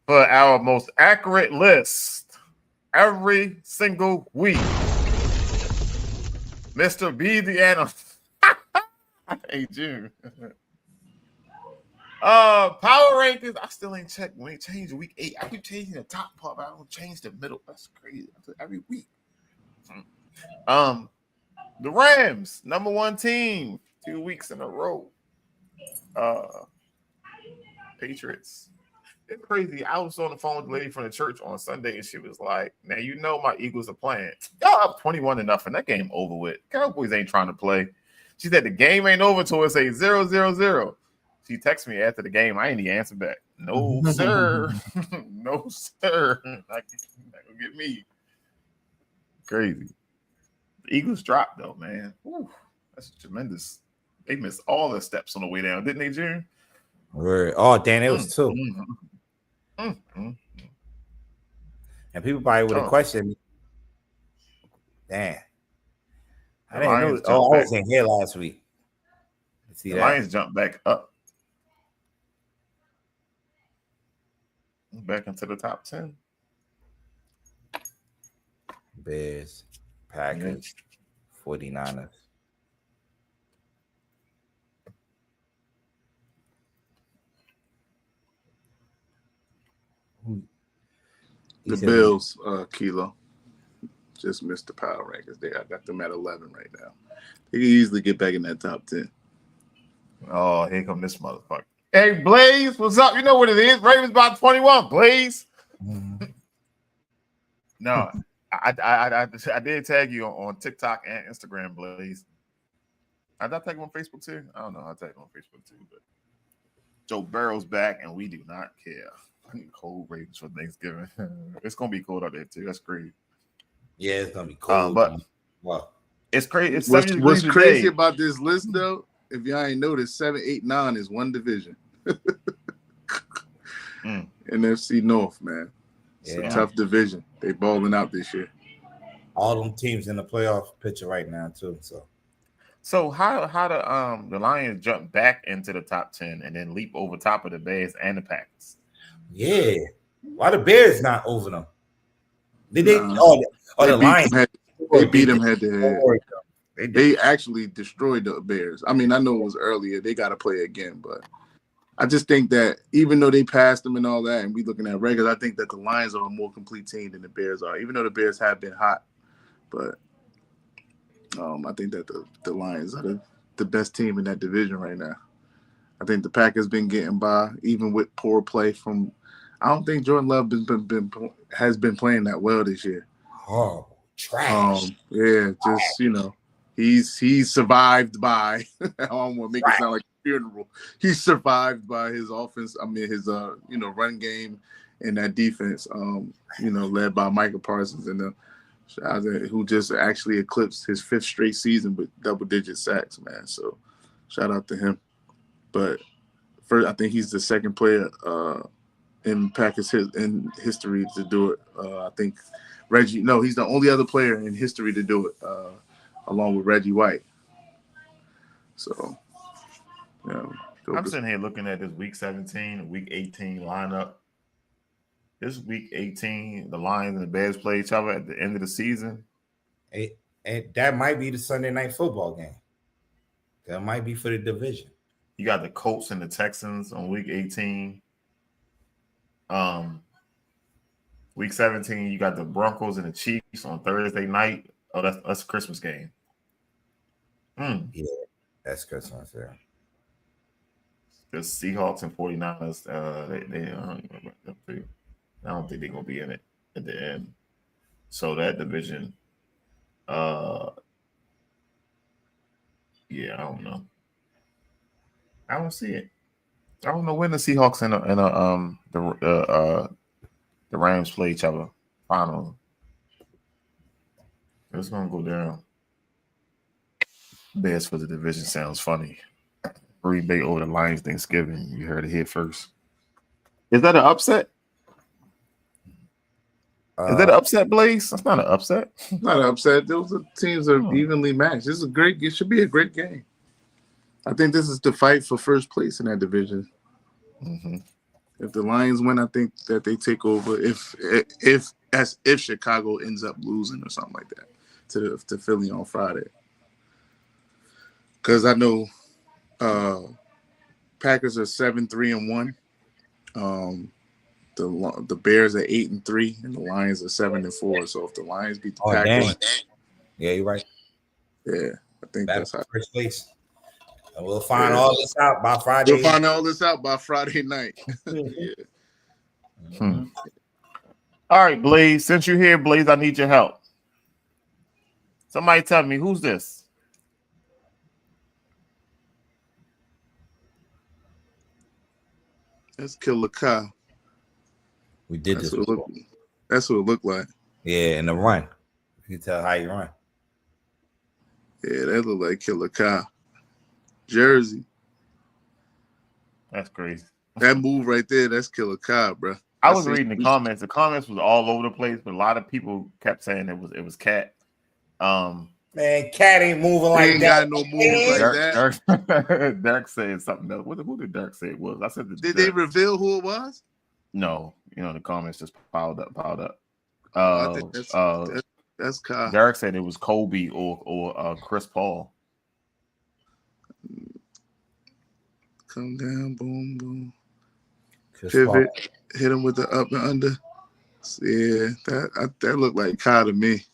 B: for our most accurate list every single week, Mr. B the analyst. Hey, June. Power rankings. I still ain't checked. We ain't changed week 8. I keep changing the top part, but I don't change the middle. That's crazy. Every week. The Rams, number 1 team, 2 weeks in a row. Patriots. It's crazy. I was on the phone with the lady from the church on Sunday, and she was like, "Now you know my Eagles are playing. Y'all up 21-0. That game over with. Cowboys ain't trying to play." She said the game ain't over till it say 0-0-0. She texted me after the game. I ain't even answer back. No, sir. No, sir. Not gonna get me. Crazy. The Eagles dropped, though, man. Whew, that's tremendous. They missed all the steps on the way down, didn't they, June?
A: Word. Oh, damn, it was 2. And people probably would have questioned me. Damn. I didn't know. Oh, I was in here last week.
B: The Lions jumped back up. Back into the top 10.
A: Bears, Packers, 49ers.
C: The Bills, Kilo, just missed the power rankings there. I got them at 11 right now. They can easily get back in that top 10.
B: Oh, here come this motherfucker. Hey, Blaze, what's up? You know what it is. Ravens by 21. Blaze. No, I did tag you on TikTok and Instagram, Blaze. I did tag you on Facebook too. I don't know. I tag you on Facebook too, but Joe Burrow's back, and we do not care. I need cold Ravens for Thanksgiving. It's gonna be cold out there too. That's crazy.
A: Yeah, it's gonna be cold.
B: But it's crazy. It's
C: what's crazy about this list though? If y'all ain't noticed, 7, 8, 9 is one division. NFC North, man. It's a tough division. They balling out this year.
A: All them teams in the playoff picture right now too.
B: So how the Lions jump back into the top 10 and then leap over top of the Bears and the Packers?
A: Yeah. Why the Bears not over them? Did they? The Lions.
C: They beat them head to head. They actually destroyed the Bears. I mean, I know it was earlier. They got to play again, but I just think that even though they passed them and all that, and we looking at records, I think that the Lions are a more complete team than the Bears are, even though the Bears have been hot. But I think that the Lions are the best team in that division right now. I think the Packers been getting by, even with poor play from – I don't think Jordan Love has been playing that well this year.
A: Oh, trash.
C: Yeah, just, you know, he's survived by – I don't want to make it sound like a funeral. He's survived by his offense – his run game and that defense, led by Micah Parsons and them. Who just actually eclipsed his 5th straight season with double-digit sacks, man. So, shout out to him. But first, I think he's the second player in Packers in history to do it. I think Reggie. No, he's the only other player in history to do it, along with Reggie White. So, yeah.
B: I'm sitting here looking at this Week 17, Week 18 lineup. This Week 18, the Lions and the Bears play each other at the end of the season.
A: And that might be the Sunday night football game. That might be for the division.
B: You got the Colts and the Texans on week 18. Week 17, you got the Broncos and the Chiefs on Thursday night. Oh, that's a Christmas game.
A: Yeah, that's Christmas. Yeah.
B: The Seahawks and 49ers, I don't think they're gonna be in it at the end. So that division, yeah, I don't know. I don't see it. I don't know when the Seahawks and the Rams play each other. Final. It's gonna go down. Bears for the division sounds funny. Green Bay over the Lions Thanksgiving. You heard it here first. Is that an upset? Is that an upset, Blaze? That's not an upset.
C: Not an upset. Those teams are evenly matched. This is it should be a great game. I think this is the fight for first place in that division.
B: Mm-hmm.
C: If the Lions win, I think that they take over. If Chicago ends up losing or something like that to Philly on Friday, because I know Packers are 7-3-1. The Bears are 8-3, and the Lions are 7-4. So if the Lions beat the Packers,
A: yeah, you're right.
C: Yeah, I think that's how
A: first place. And we'll find all this out by Friday.
C: We'll find all this out by Friday night. Yeah.
B: All right, Blaze. Since you're here, Blaze, I need your help. Somebody tell me, who's this?
C: That's Killer Kyle.
A: We did
C: that's
A: this.
C: That's what it looked like.
A: Yeah, in the run. You can tell how you run.
C: Yeah, that looked like Killer Kyle. Jersey.
B: That's crazy.
C: That move right there, that's Killer Kyle, bro.
B: I was reading the comments. The comments was all over the place, but a lot of people kept saying it was Cat.
A: Man, Cat ain't moving like that.
C: Ain't got no moves like
B: that. Dirk said something else. Who did Dirk say it was? I said,
C: did they reveal who it was?
B: No, the comments just piled up.
C: I think that's Kyle.
B: Derek said it was Kobe or Chris Paul.
C: Come down, boom, boom. Pivot, hit him with the up and under. Yeah, that looked like Kyle to me.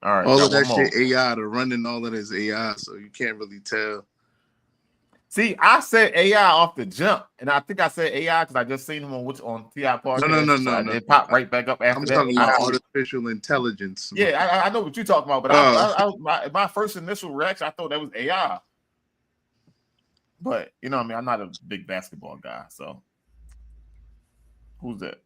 B: All right,
C: all of that shit AI, the running, all of this AI, so you can't really tell.
B: See, I said AI off the jump, and I think I said AI because I just seen him on T.I. podcast.
C: No.
B: It popped right back up after that.
C: I'm talking about artificial intelligence.
B: Yeah, I know what you're talking about, but my first initial reaction, I thought that was AI. But you know what I mean? I'm not a big basketball guy, so who's that?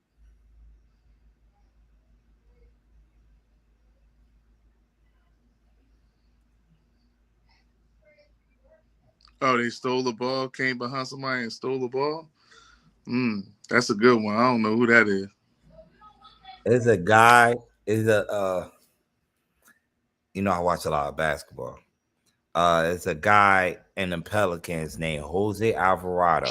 C: Oh, they stole the ball, came behind somebody and stole the ball? That's a good one. I don't know who that is.
A: It's a guy, I watch a lot of basketball. It's a guy in the Pelicans named Jose Alvarado.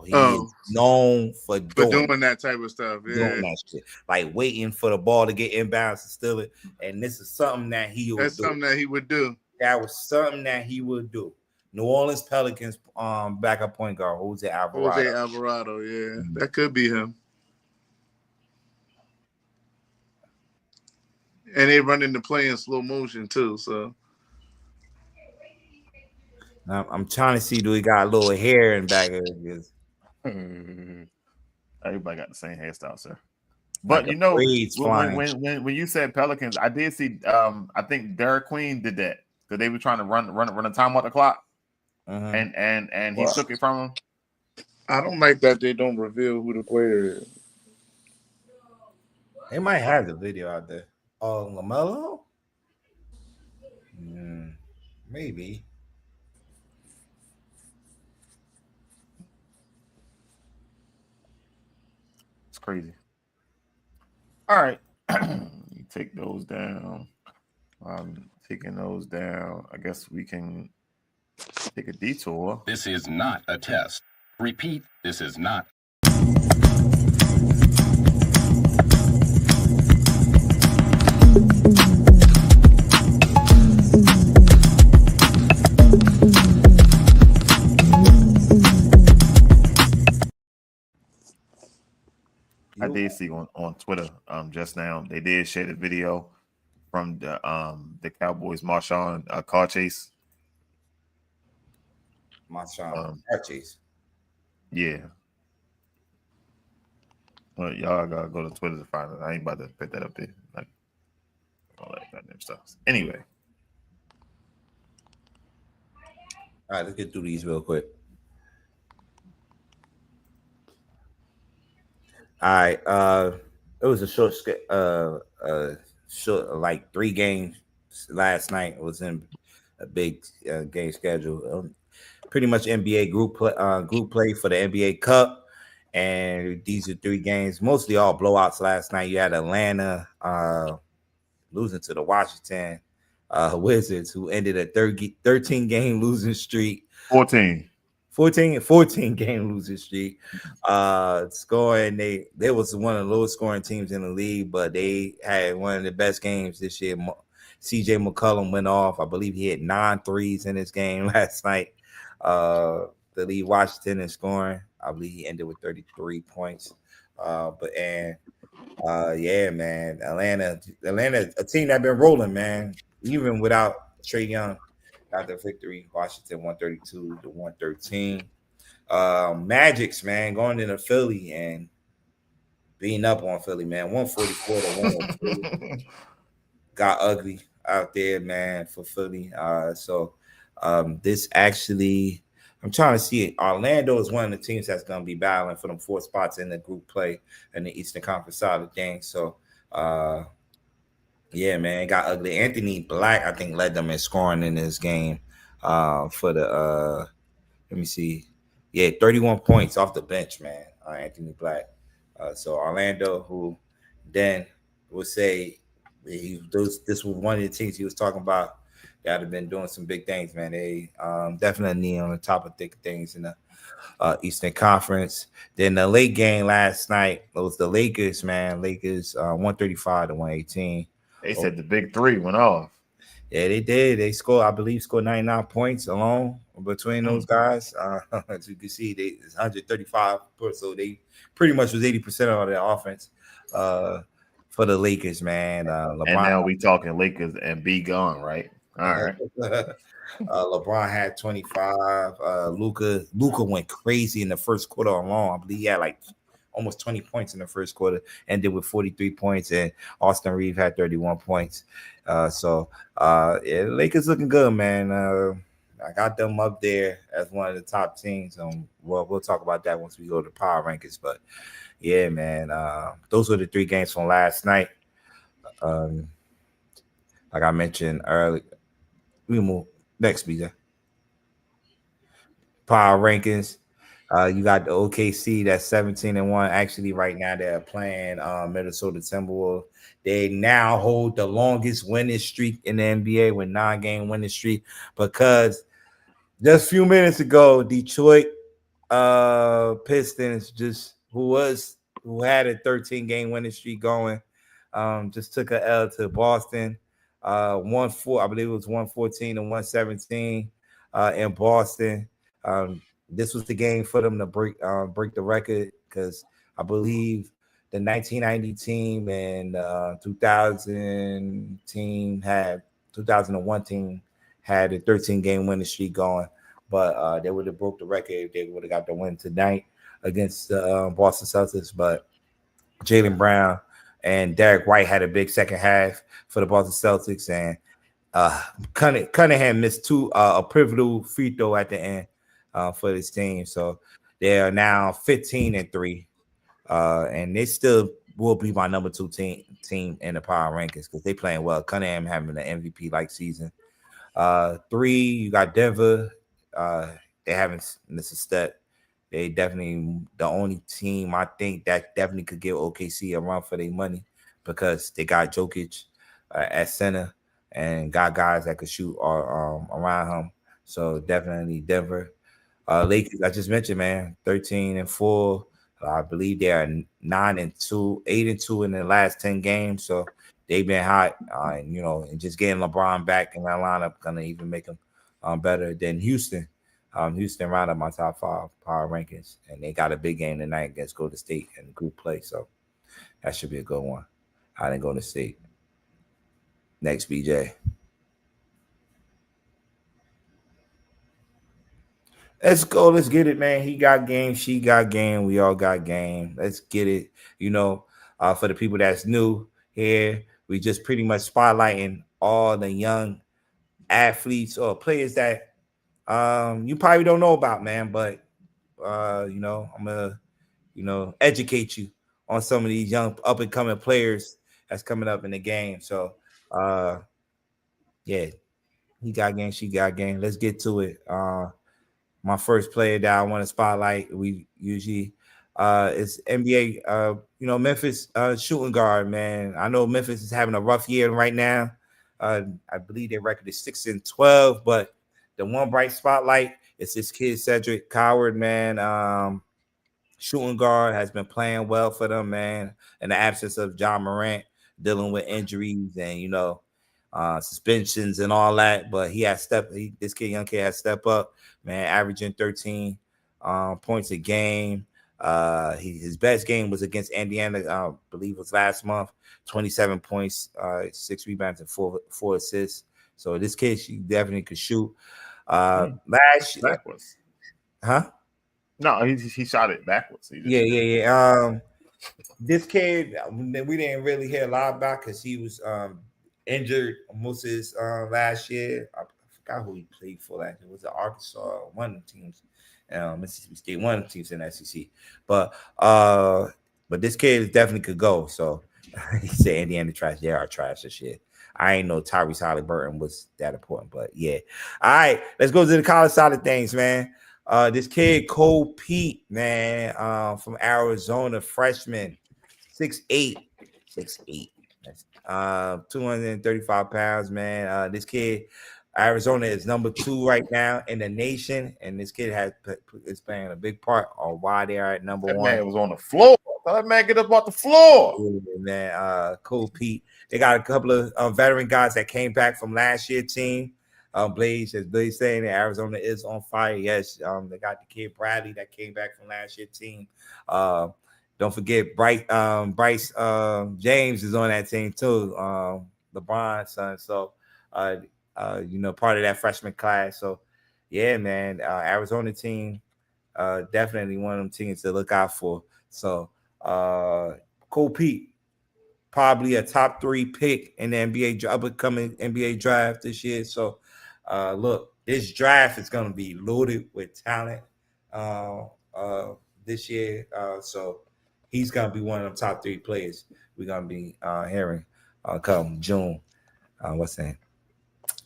A: He is known for
C: doing that type of stuff. Yeah.
A: Doing that shit. Like waiting for the ball to get inbounds and steal it. And this is something that he would do.
C: That's something that he would do.
A: That was something that he would do. New Orleans Pelicans backup point guard, Jose Alvarado.
C: Yeah. That could be him. And they running the play in slow motion too, so.
A: I'm trying to see, do he got a little hair in back of his?
B: Everybody got the same hairstyle, sir. But when you said Pelicans, I did see. I think Derek Queen did that because they were trying to run a time on the clock, and he took it from him.
C: I don't like that they don't reveal who the player is.
A: They might have the video out there. Oh, LaMelo? Maybe.
B: It's crazy. All right. You take those down. I'm taking those down. I guess we can take a detour.
D: This is not a test. Repeat, this is not.
B: basically on Twitter just now. They did share the video from the Cowboys Marshawn car chase.
A: Marshawn chase.
B: Yeah. Well, y'all gotta go to Twitter to find it. I ain't about to put that up there. Like all that goddamn stuff. Anyway.
A: All right, let's get through these real quick. All right, it was a short like 3 games last night. It was in a big game schedule. Pretty much NBA group play for the NBA Cup, and these are 3 games, mostly all blowouts last night. You had Atlanta losing to the Washington Wizards, who ended a 13 game losing streak.
B: 14
A: game losing streak. Scoring, they was one of the lowest scoring teams in the league, but they had one of the best games this year. CJ McCollum went off. I believe he had 9 threes in this game last night. The lead Washington in scoring. I believe he ended with 33 points. Yeah, man, Atlanta, a team that been rolling, man, even without Trae Young. Got the victory. Washington 132 to 113. Magics, man, going into Philly and beating up on Philly, man. 144 to 102. Got ugly out there, man, for Philly. This actually, I'm trying to see it. Orlando is one of the teams that's going to be battling for them 4 spots in the group play in the Eastern Conference side of things. So, yeah, man, it got ugly. Anthony Black, I think, led them in scoring in this game for the let me see. Yeah, 31 points off the bench, man. Anthony Black. So Orlando, who then would say this was one of the teams he was talking about that have been doing some big things, man. They definitely on the top of thick things in the Eastern Conference. Then the late game last night, it was the Lakers, man. Lakers 135 to 118.
B: They said the big 3 went off.
A: Yeah, they did. They scored, I believe, 99 points alone between those guys. As you can see, it's 135. So they pretty much was 80% of their offense for the Lakers, man. LeBron,
B: and now we talking Lakers and be gone, right? All right.
A: LeBron had 25. Luka went crazy in the first quarter alone. I believe he had like almost 20 points in the first quarter, ended with 43 points, and Austin Reeves had 31 points. Yeah, the Lakers looking good, man. I got them up there as one of the top teams. We'll talk about that once we go to power rankings. But yeah, man, those were the 3 games from last night. Like I mentioned earlier, we move next, BJ. Power rankings. You got the OKC that's 17-1. Actually, right now they're playing Minnesota Timberwolves. They now hold the longest winning streak in the NBA with 9-game winning streak, because just a few minutes ago, Detroit Pistons, who had a 13-game winning streak going, just took a L to Boston. 1-4, I believe it was 114 and 117 in Boston. This was the game for them to break the record, because I believe the 1990 team and 2001 team had a 13-game winning streak going, but they would have broke the record if they would have got the win tonight against the Boston Celtics. But Jaylen Brown and Derek White had a big second half for the Boston Celtics, and Cunningham missed a pivotal free throw at the end for this team. So they are now 15-3, and they still will be my number 2 team in the power rankings, because they playing well. Cunningham having an MVP like season. 3, you got Denver. They haven't missed a step. They definitely the only team I think that definitely could give OKC a run for their money, because they got Jokic at center and got guys that could shoot around him. So definitely Denver. Lakers, I just mentioned, man, 13-4. I believe they are 9-2, 8-2 in the last 10 games. So they've been hot, and just getting LeBron back in that lineup gonna even make them better than Houston. Houston rounded my top 5 power rankings, and they got a big game tonight against Golden State in group play. So That should be a good one. I didn't go to state. Next, BJ. Let's go. Let's get it, man. He got game. She got game. We all got game. Let's get it. For the people that's new here, we just pretty much spotlighting all the young athletes or players that you probably don't know about, man. But I'm gonna educate you on some of these young up and coming players that's coming up in the game. So yeah, he got game. She got game. Let's get to it. My first player that I want to spotlight, we usually is NBA. Memphis shooting guard, man. I know Memphis is having a rough year right now. I believe their record is 6-12, but the one bright spotlight is this kid Cedric Coward, man. Shooting guard has been playing well for them, man. In the absence of John Morant, dealing with injuries and suspensions and all that, but this young kid has stepped up, man, averaging 13 points a game. His best game was against Indiana, I believe it was last month. 27 points, 6 rebounds, and four assists. So this kid, she definitely could shoot. Last year,
B: backwards,
A: huh?
B: No, he shot it backwards.
A: Yeah. This kid, we didn't really hear a lot about because he was injured most of his last year. I forgot who he played for last year. Was it Arkansas? One of the teams, Mississippi State, one of the teams in the SEC. But this kid definitely could go. So he said Indiana trash. They are trash this shit. I ain't know Tyrese Halliburton was that important, but yeah. All right, let's go to the college side of things, man. This kid Cole Pete, man, from Arizona, freshman, 6'8", 6'8". That's 235 pounds, man. This kid, Arizona is number 2 right now in the nation, and this kid is playing a big part on why they are at number 1.
B: Man was on the floor. That man get up off the floor.
A: Yeah, man, Cole Pete. They got a couple of veteran guys that came back from last year's team. Blaze, as Blaze saying, Arizona is on fire. Yes, they got the kid Bradley that came back from last year's team. Don't forget Bryce James is on that team too. LeBron's son. So part of that freshman class. So yeah, man, Arizona team, definitely one of them teams to look out for. So Cole Pete, probably a top 3 pick in the NBA upcoming NBA draft this year. So look, this draft is going to be loaded with talent this year. So he's going to be one of them top 3 players we're going to be hearing come June. What's that?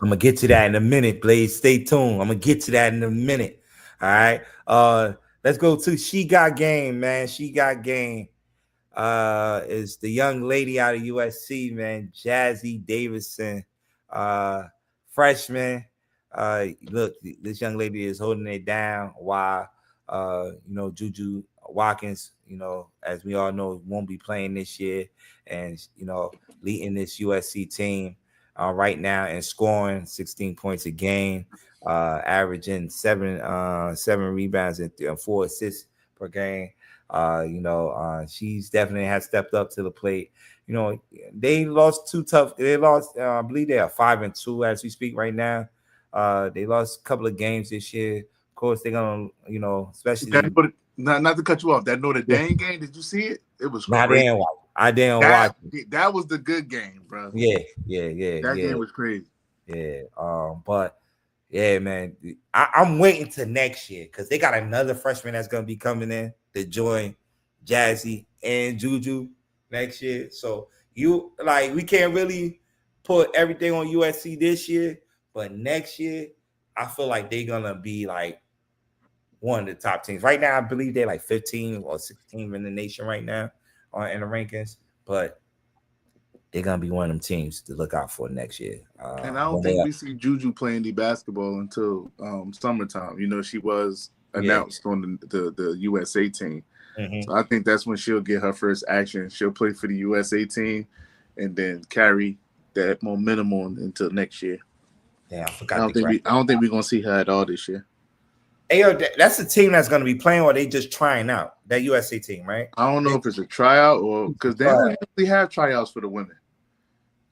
A: I'm going to get to that in a minute, Blaze. Stay tuned. I'm going to get to that in a minute. All right. Let's go to She Got Game, man. She Got Game. Is the young lady out of USC, man, Jazzy Davison, freshman. Look, this young lady is holding it down while Juju Watkins, as we all know, won't be playing this year, and leading this USC team right now and scoring 16 points a game, averaging seven rebounds and 4 assists per game. She's definitely has stepped up to the plate. They lost 2 tough. They lost, I believe they are 5-2 as we speak right now. They lost a couple of games this year. Of course, they're gonna, especially
C: not to cut you off. That Notre Dame game, did you see it? It was crazy.
A: I didn't watch it.
C: That was the good game, bro.
A: Yeah.
C: That game was crazy.
A: Yeah. But yeah, man, I'm waiting to next year because they got another freshman that's gonna be coming in to join Jazzy and Juju next year. So we can't really put everything on USC this year, but next year I feel like they're gonna be like one of the top teams. Right now, I believe they're like 15 or 16 in the nation right now in the rankings, but they're gonna be one of them teams to look out for next year.
C: And I don't think we see Juju playing the basketball until summertime. She was announced on the USA team. Mm-hmm. So I think that's when she'll get her first action. She'll play for the USA team and then carry that momentum on until next year.
A: Yeah, I forgot.
C: I don't think we're gonna see her at all this year.
A: That's the team that's going to be playing, or they just trying out that USA team, right?
C: I don't know if it's a tryout or because they don't usually have tryouts for the women.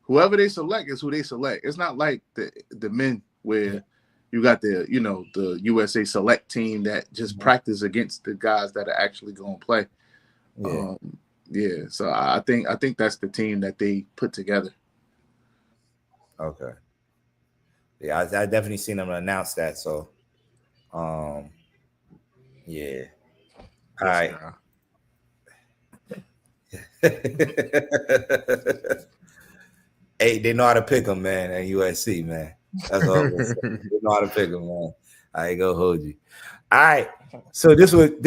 C: Whoever they select is who they select. It's not like the men where you got the USA select team that just practice against the guys that are actually going to play.
A: Yeah.
C: So I think that's the team that they put together.
A: Okay. Yeah, I definitely seen them announce that. So, yeah. All right. Hey, they know how to pick them, man. At USC, man. That's all I'm gonna say. They know how to pick them, man. I ain't gonna hold you. All right. So this what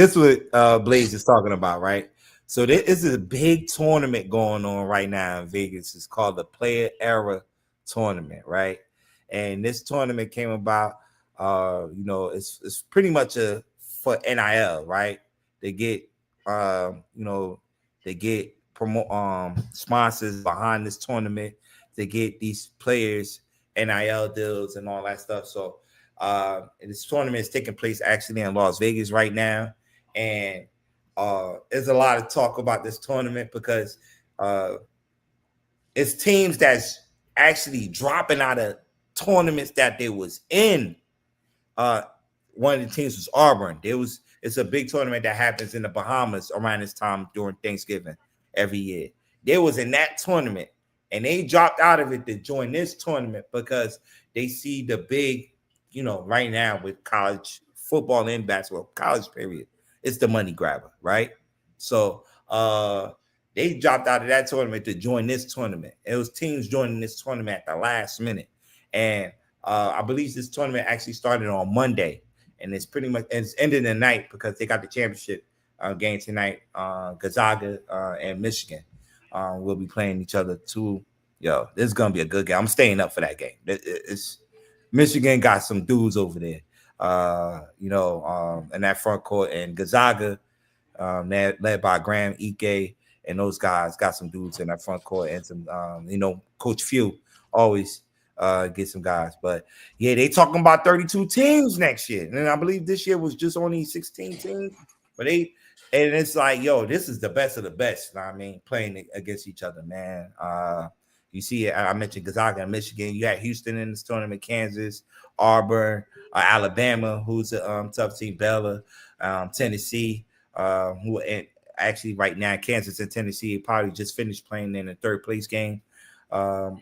A: Blaze is talking about, right? So this is a big tournament going on right now in Vegas. It's called the Player Era Tournament, right? And this tournament came about, it's pretty much for NIL, right? They get, they get sponsors behind this tournament to get these players NIL deals and all that stuff. So this tournament is taking place actually in Las Vegas right now, and there's a lot of talk about this tournament because it's teams that's actually dropping out of tournaments that they was in. One of the teams was Auburn. It's a big tournament that happens in the Bahamas around this time during Thanksgiving every year. They was in that tournament and they dropped out of it to join this tournament because they see the big, right now with college football and basketball, college period, it's the money grabber, right? So they dropped out of that tournament to join this tournament. It was teams joining this tournament at the last minute. And I believe this tournament actually started on Monday, and it's ending the night because they got the championship game tonight. Gonzaga and Michigan will be playing each other too. Yo, this is gonna be a good game. I'm staying up for that game. It's Michigan got some dudes over there, in that front court, and Gonzaga, led by Graham Ike, and those guys got some dudes in that front court, and some, Coach Few always get some guys. But yeah, they talking about 32 teams next year, and I believe this year was just only 16 teams. But it's like, yo, this is the best of the best. You know what I mean, playing against each other, man. You see, I mentioned Gonzaga and Michigan. You had Houston in this tournament, Kansas, Auburn, Alabama, who's a tough team, Baylor, Tennessee, who actually right now Kansas and Tennessee probably just finished playing in the third place game of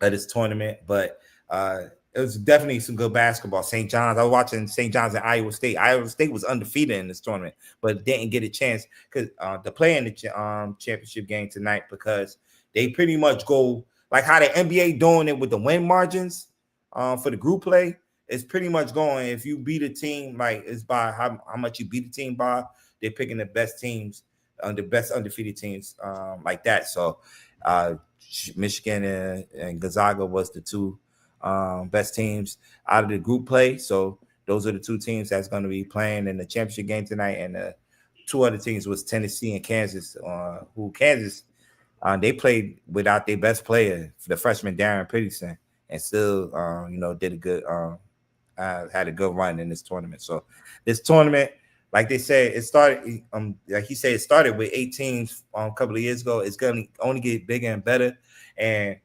A: this tournament. But it was definitely some good basketball. St. John's. I was watching St. John's and Iowa State. Iowa State was undefeated in this tournament, but didn't get a chance because to play in the championship game tonight because they pretty much go like how the NBA doing it with the win margins for the group play. It's pretty much going if you beat a team, like it's by how much you beat the team by. They're picking the best teams, the best undefeated teams like that. So Michigan and Gonzaga was the two best teams out of the group play. So those are the two teams that's going to be playing in the championship game tonight. And the two other teams was Tennessee and Kansas, Kansas they played without their best player, the freshman Darren Peterson, and still, did a good, had a good run in this tournament. So this tournament, like they said, it started. Like he said, it started with 8 teams a couple of years ago. It's going to only get bigger and better, and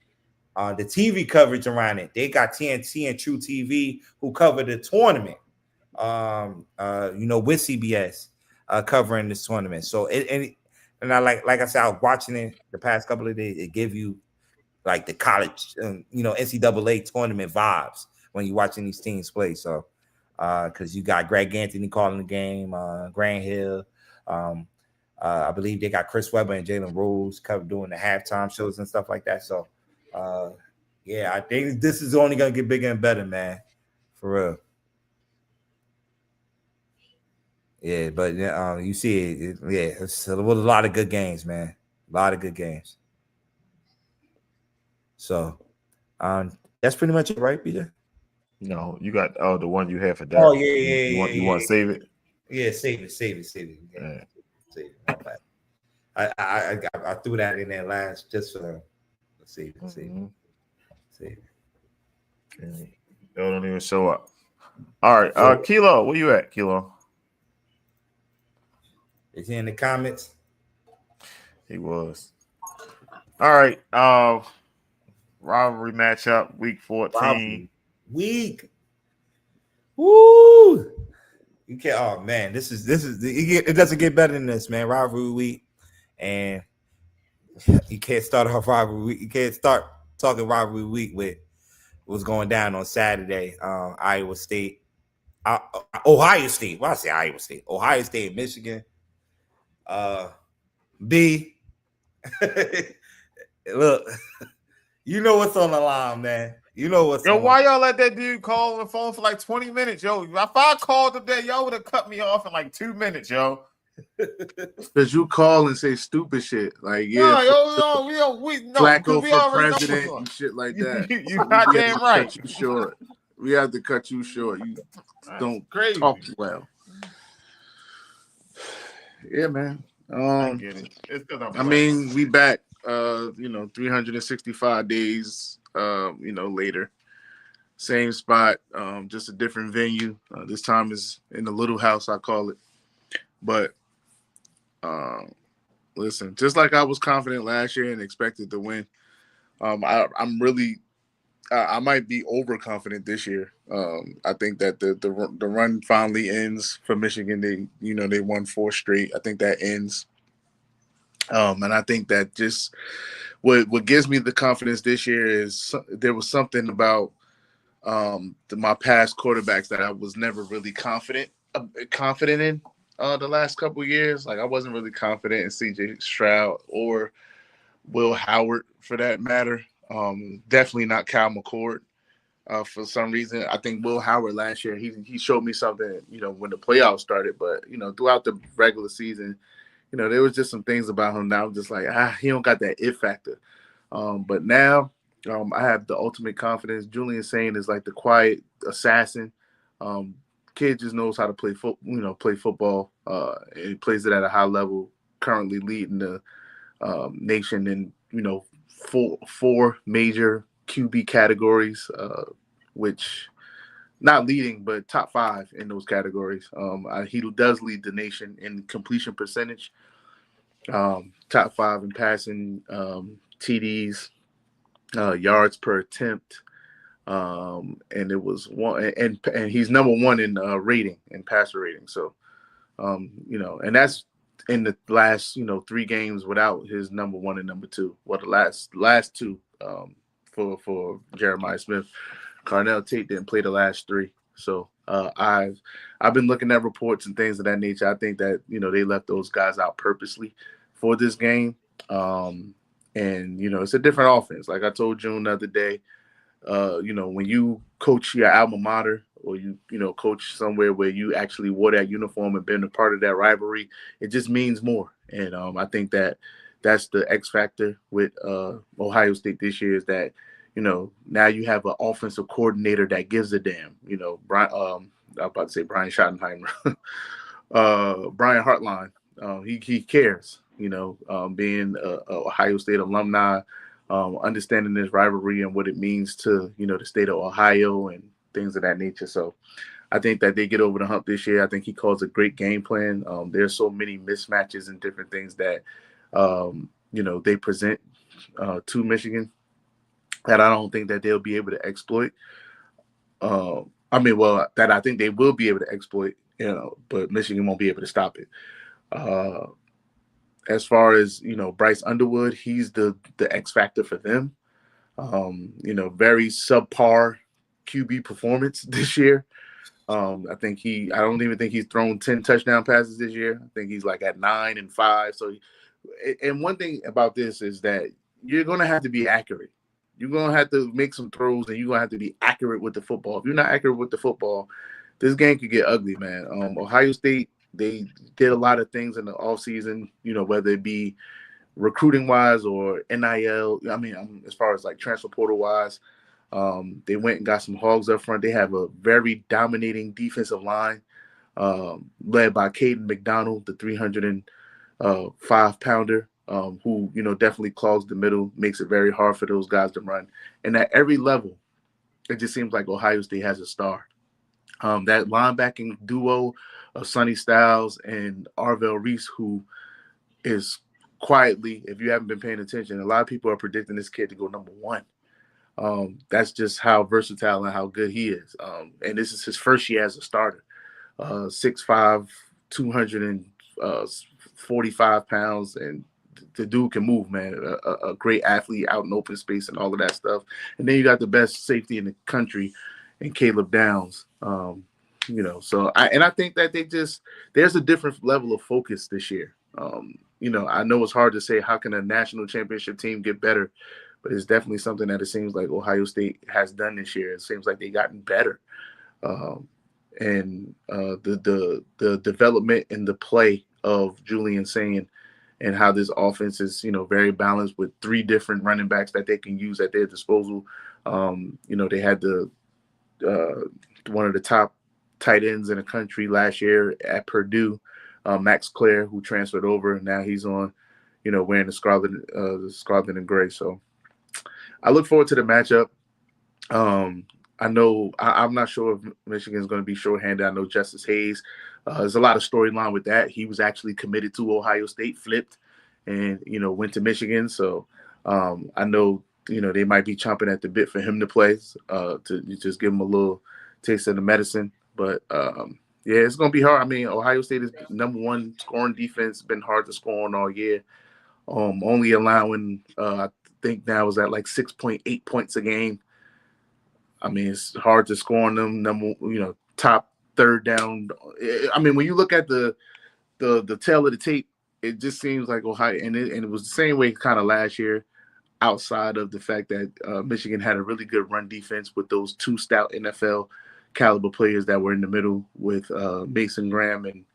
A: the TV coverage around it. They got TNT and True TV who cover the tournament. With CBS covering this tournament. So and I like I said, I was watching it the past couple of days. It give you like the college, NCAA tournament vibes when you're watching these teams play. So, because you got Greg Anthony calling the game, Grant Hill. I believe they got Chris Webber and Jalen Rose doing the halftime shows and stuff like that. So, I think this is only gonna get bigger and better, man, for real. Yeah, but you see it. It's a lot of good games, man. A lot of good games. So, that's pretty much it, right, Peter?
B: No, you got the one you have for that.
A: Oh
B: You want to save it?
A: Yeah, save it. Yeah. Save it. I threw that in there last just for save it.
B: They don't even show up. All right, Kilo, where you at, Kilo?
A: Is he in the comments?
B: He was. All right, rivalry matchup, week 14.
A: Week. Woo! You can't. Oh man, this is it doesn't get better than this, man. Rivalry week, and you can't start off rivalry week. You can't start talking rivalry week with what's going down on Saturday. Iowa State, Ohio State. Why I say Iowa State? Ohio State, Michigan. B. Look, you know what's on the line, man. You know what's
B: Yo,
A: on.
B: why y'all let that dude call on the phone for like 20 minutes, yo? If I called him there, y'all would have cut me off in like 2 minutes, yo.
C: Because you call and say stupid shit. Like,
B: No,
C: yeah,
B: we
C: Flacco
B: we
C: for
B: already
C: president
B: know
C: and shit like that.
B: you goddamn right.
C: Cut you short. We have to cut you short. You don't talk well. Yeah, man.
B: I get it. It's because
C: I mean, we back 365 days later. Same spot, just a different venue. This time is in the little house, I call it. But listen, just like I was confident last year and expected to win, I'm really I might be overconfident this year. I think that the run finally ends for Michigan. They won 4 straight. I think that ends. And I think that just what gives me the confidence this year is there was something about my past quarterbacks that I was never really confident in the last couple of years. Like I wasn't really confident in C.J. Stroud or Will Howard for that matter. Definitely not Kyle McCord. For some reason, I think Will Howard last year he showed me something. When the playoffs started, but throughout the regular season, there was just some things about him that I'm just like, he don't got that it factor. But now I have the ultimate confidence. Julian Sain is like the quiet assassin. Kid just knows how to play football. And he plays it at a high level. Currently leading the nation in four major QB categories, which not leading but top 5 in those categories. He does lead the nation in completion percentage. Top 5 in passing, TDs, yards per attempt, and it was one, and he's number 1 in rating and passer rating. So, and that's in the last 3 games without his number 1 and number 2. Well, the last 2 for Jeremiah Smith. Carnell Tate didn't play the last 3. So I've been looking at reports and things of that nature. I think that they left those guys out purposely for this game. And it's a different offense. Like I told June the other day, when you coach your alma mater or you coach somewhere where you actually wore that uniform and been a part of that rivalry, it just means more. And I think that that's the X factor with Ohio State this year is that now you have an offensive coordinator that gives a damn. Brian, I'm about to say Brian Schottenheimer, Brian Hartline. He cares. Being a Ohio State alumni, understanding this rivalry and what it means to the state of Ohio and things of that nature. So I think that they get over the hump this year. I think he calls a great game plan. There's so many mismatches and different things that they present to Michigan that I don't think that they'll be able to exploit. That I think they will be able to exploit, but Michigan won't be able to stop it. As far as, Bryce Underwood, he's the X factor for them. Very subpar QB performance this year. I don't even think he's thrown 10 touchdown passes this year. I think he's like at 9 and 5. So, and one thing about this is that you're going to have to be accurate. You're going to have to make some throws and you're going to have to be accurate with the football. If you're not accurate with the football, this game could get ugly, man. Ohio State, they did a lot of things in the offseason, whether it be recruiting-wise or NIL. As far as like transfer portal-wise, they went and got some hogs up front. They have a very dominating defensive line led by Caden McDonald, the 305-pounder. Who definitely clogs the middle, makes it very hard for those guys to run. And at every level, it just seems like Ohio State has a star. That linebacking duo of Sonny Styles and Arvell Reese, who is quietly, if you haven't been paying attention, a lot of people are predicting this kid to go number one. That's just how versatile and how good he is. And this is his first year as a starter. 6'5", 245 pounds, and the dude can move, man. A great athlete out in open space and all of that stuff. And then you got the best safety in the country in Caleb Downs. So I think that there's a different level of focus this year. I know it's hard to say how can a national championship team get better, but it's definitely something that it seems like Ohio State has done this year. It seems like they've gotten better. And the development and the play of Julian Sayin and how this offense is, very balanced with 3 different running backs that they can use at their disposal. They had one of the top tight ends in the country last year at Purdue, Max Clare, who transferred over, and now he's on, wearing the scarlet and gray. So I look forward to the matchup. I know I'm not sure if Michigan's going to be shorthanded. I know Justice Hayes. There's a lot of storyline with that. He was actually committed to Ohio State, flipped, and went to Michigan. So I know they might be chomping at the bit for him to play, to just give him a little taste of the medicine. But it's going to be hard. I mean, Ohio State is number 1 scoring defense. Been hard to score on all year. Only allowing I think now is at like 6.8 points a game. I mean, it's hard to score on them. Top third down. I mean, when you look at the tail of the tape, it just seems like Ohio, and it was the same way kind of last year, outside of the fact that Michigan had a really good run defense with those 2 stout NFL caliber players that were in the middle with Mason Graham and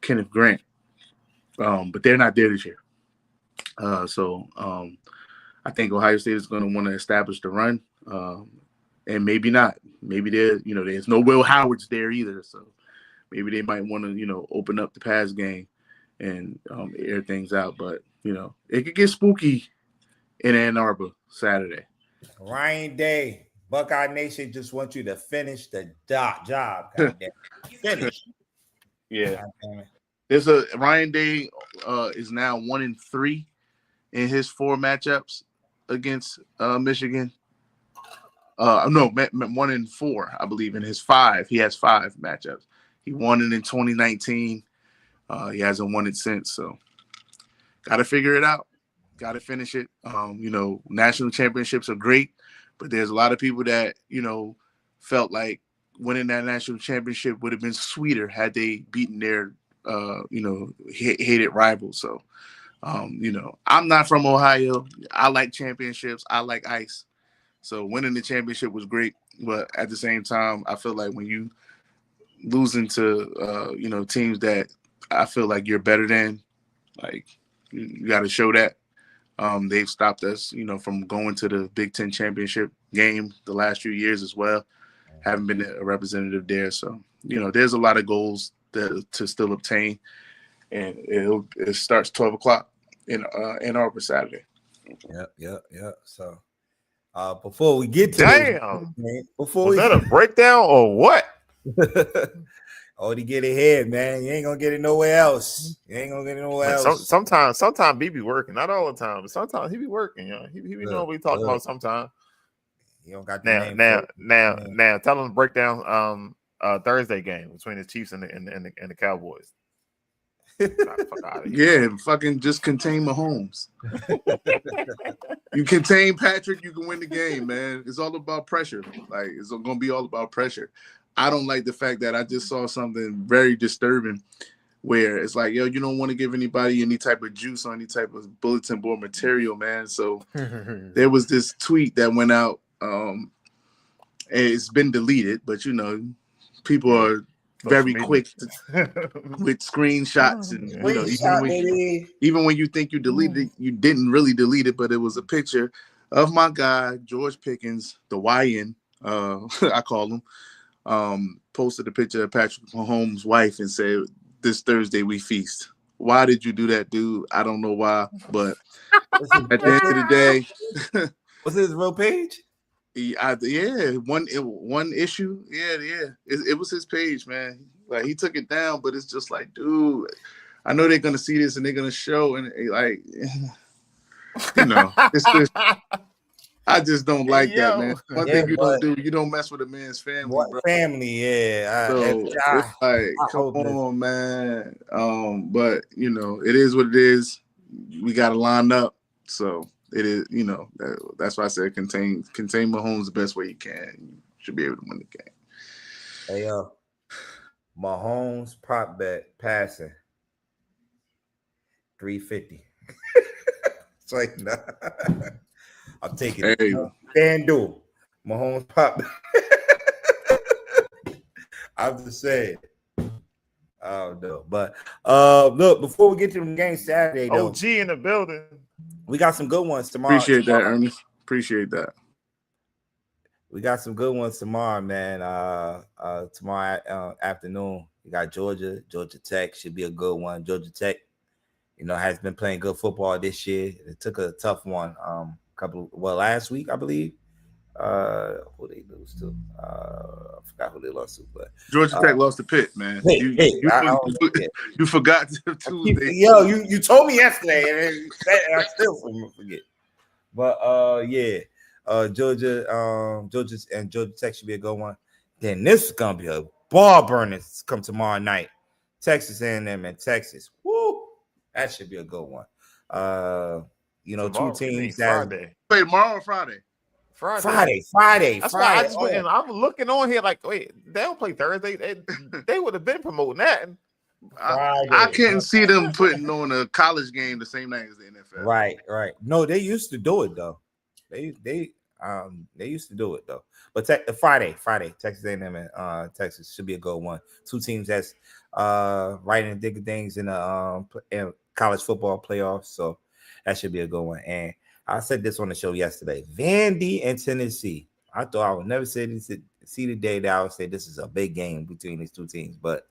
C: Kenneth Grant. But they're not there this year. So I think Ohio State is going to want to establish the run. And maybe not. Maybe there's no Will Howards there either. So maybe they might want to, open up the pass game and air things out. But, it could get spooky in Ann Arbor Saturday.
A: Ryan Day, Buckeye Nation just wants you to finish the job. Goddamn. Finish.
C: Yeah. There's Ryan Day is now 1-3 in his 4 matchups against Michigan. 1-4, I believe, in his 5. He has 5 matchups. He won it in 2019. He hasn't won it since. So got to figure it out. Got to finish it. National championships are great, but there's a lot of people that, felt like winning that national championship would have been sweeter had they beaten their, hated rivals. So, I'm not from Ohio. I like championships. I like ice. So winning the championship was great, but at the same time, I feel like when you losing to teams that I feel like you're better than, like you got to show that. They've stopped us, from going to the Big Ten championship game the last few years as well. Haven't been a representative there, so there's a lot of goals to still obtain, and it starts 12:00 in Ann Arbor Saturday.
A: Yep. So. Before we get to
B: was that a breakdown or what?
A: Oh, to get ahead, man. You ain't gonna get it nowhere else.
B: Sometimes he be working, not all the time, but sometimes he be working. He be knowing what we talking about sometimes.
A: You don't got
B: now. Tell him to break down Thursday game between the Chiefs and the Cowboys.
C: Yeah, fucking just contain Mahomes. You contain Patrick, you can win the game, man. It's all about pressure. Like, it's going to be all about pressure. I don't like the fact that I just saw something very disturbing where it's like, you don't want to give anybody any type of juice or any type of bulletin board material, man. So there was this tweet that went out. And it's been deleted, but people are very quick with screenshots, and even when you think you deleted it, you didn't really delete it, but it was a picture of my guy George Pickens, the YN, I call him, posted a picture of Patrick Mahomes' wife and said, "This Thursday we feast." Why did you do that, dude? I don't know why, but at the end of the day,
A: was his real page?
C: One issue. Yeah. It was his page, man. Like he took it down, but it's just like, dude, I know they're gonna see this and they're gonna show, and like, it's just. I just don't like that, man. One
A: Yeah,
C: thing you don't do, you don't mess with a man's family,
A: what
C: bro.
A: family? Yeah,
C: So it's like, come on, man. But it is what it is. We got to line up. So it is, that's why I said contain Mahomes the best way you can. You should be able to win the game.
A: Hey, Mahomes prop bet passing 350. It's like, nah. I'm taking it. FanDuel. Mahomes prop. I'm just saying. Oh no, but look, before we get to the game Saturday, though,
B: OG in the building.
A: We got some good ones tomorrow.
C: Appreciate that, Ernest. Appreciate that.
A: We got some good ones tomorrow, man. Tomorrow afternoon, we got Georgia Tech. Should be a good one. Georgia Tech, has been playing good football this year. It took a tough one last week, I believe. Who they lose to? I forgot who they lost to, but
C: Georgia Tech lost to Pitt, man. You forgot Tuesday.
A: Yo, you told me yesterday, and I still forget. But Georgia and Georgia Tech should be a good one. Then this is gonna be a ball burner come tomorrow night. Texas A&M and Texas. Woo! That should be a good one.
B: Tomorrow,
A: two teams
B: that
C: play tomorrow or Friday.
A: Friday.
B: That's why I just went and I'm looking on here like, wait, they don't play Thursday. They would have been promoting that.
C: I couldn't see them putting on a college game the same night as the NFL.
A: Right. No, they used to do it though. They used to do it though. But Friday, Texas A&M and Texas should be a good one. Two teams that's right in the thick of things in the college football playoffs. So that should be a good one. And I said this on the show yesterday. Vandy and Tennessee. I thought I would never see the day that I would say this is a big game between these two teams, but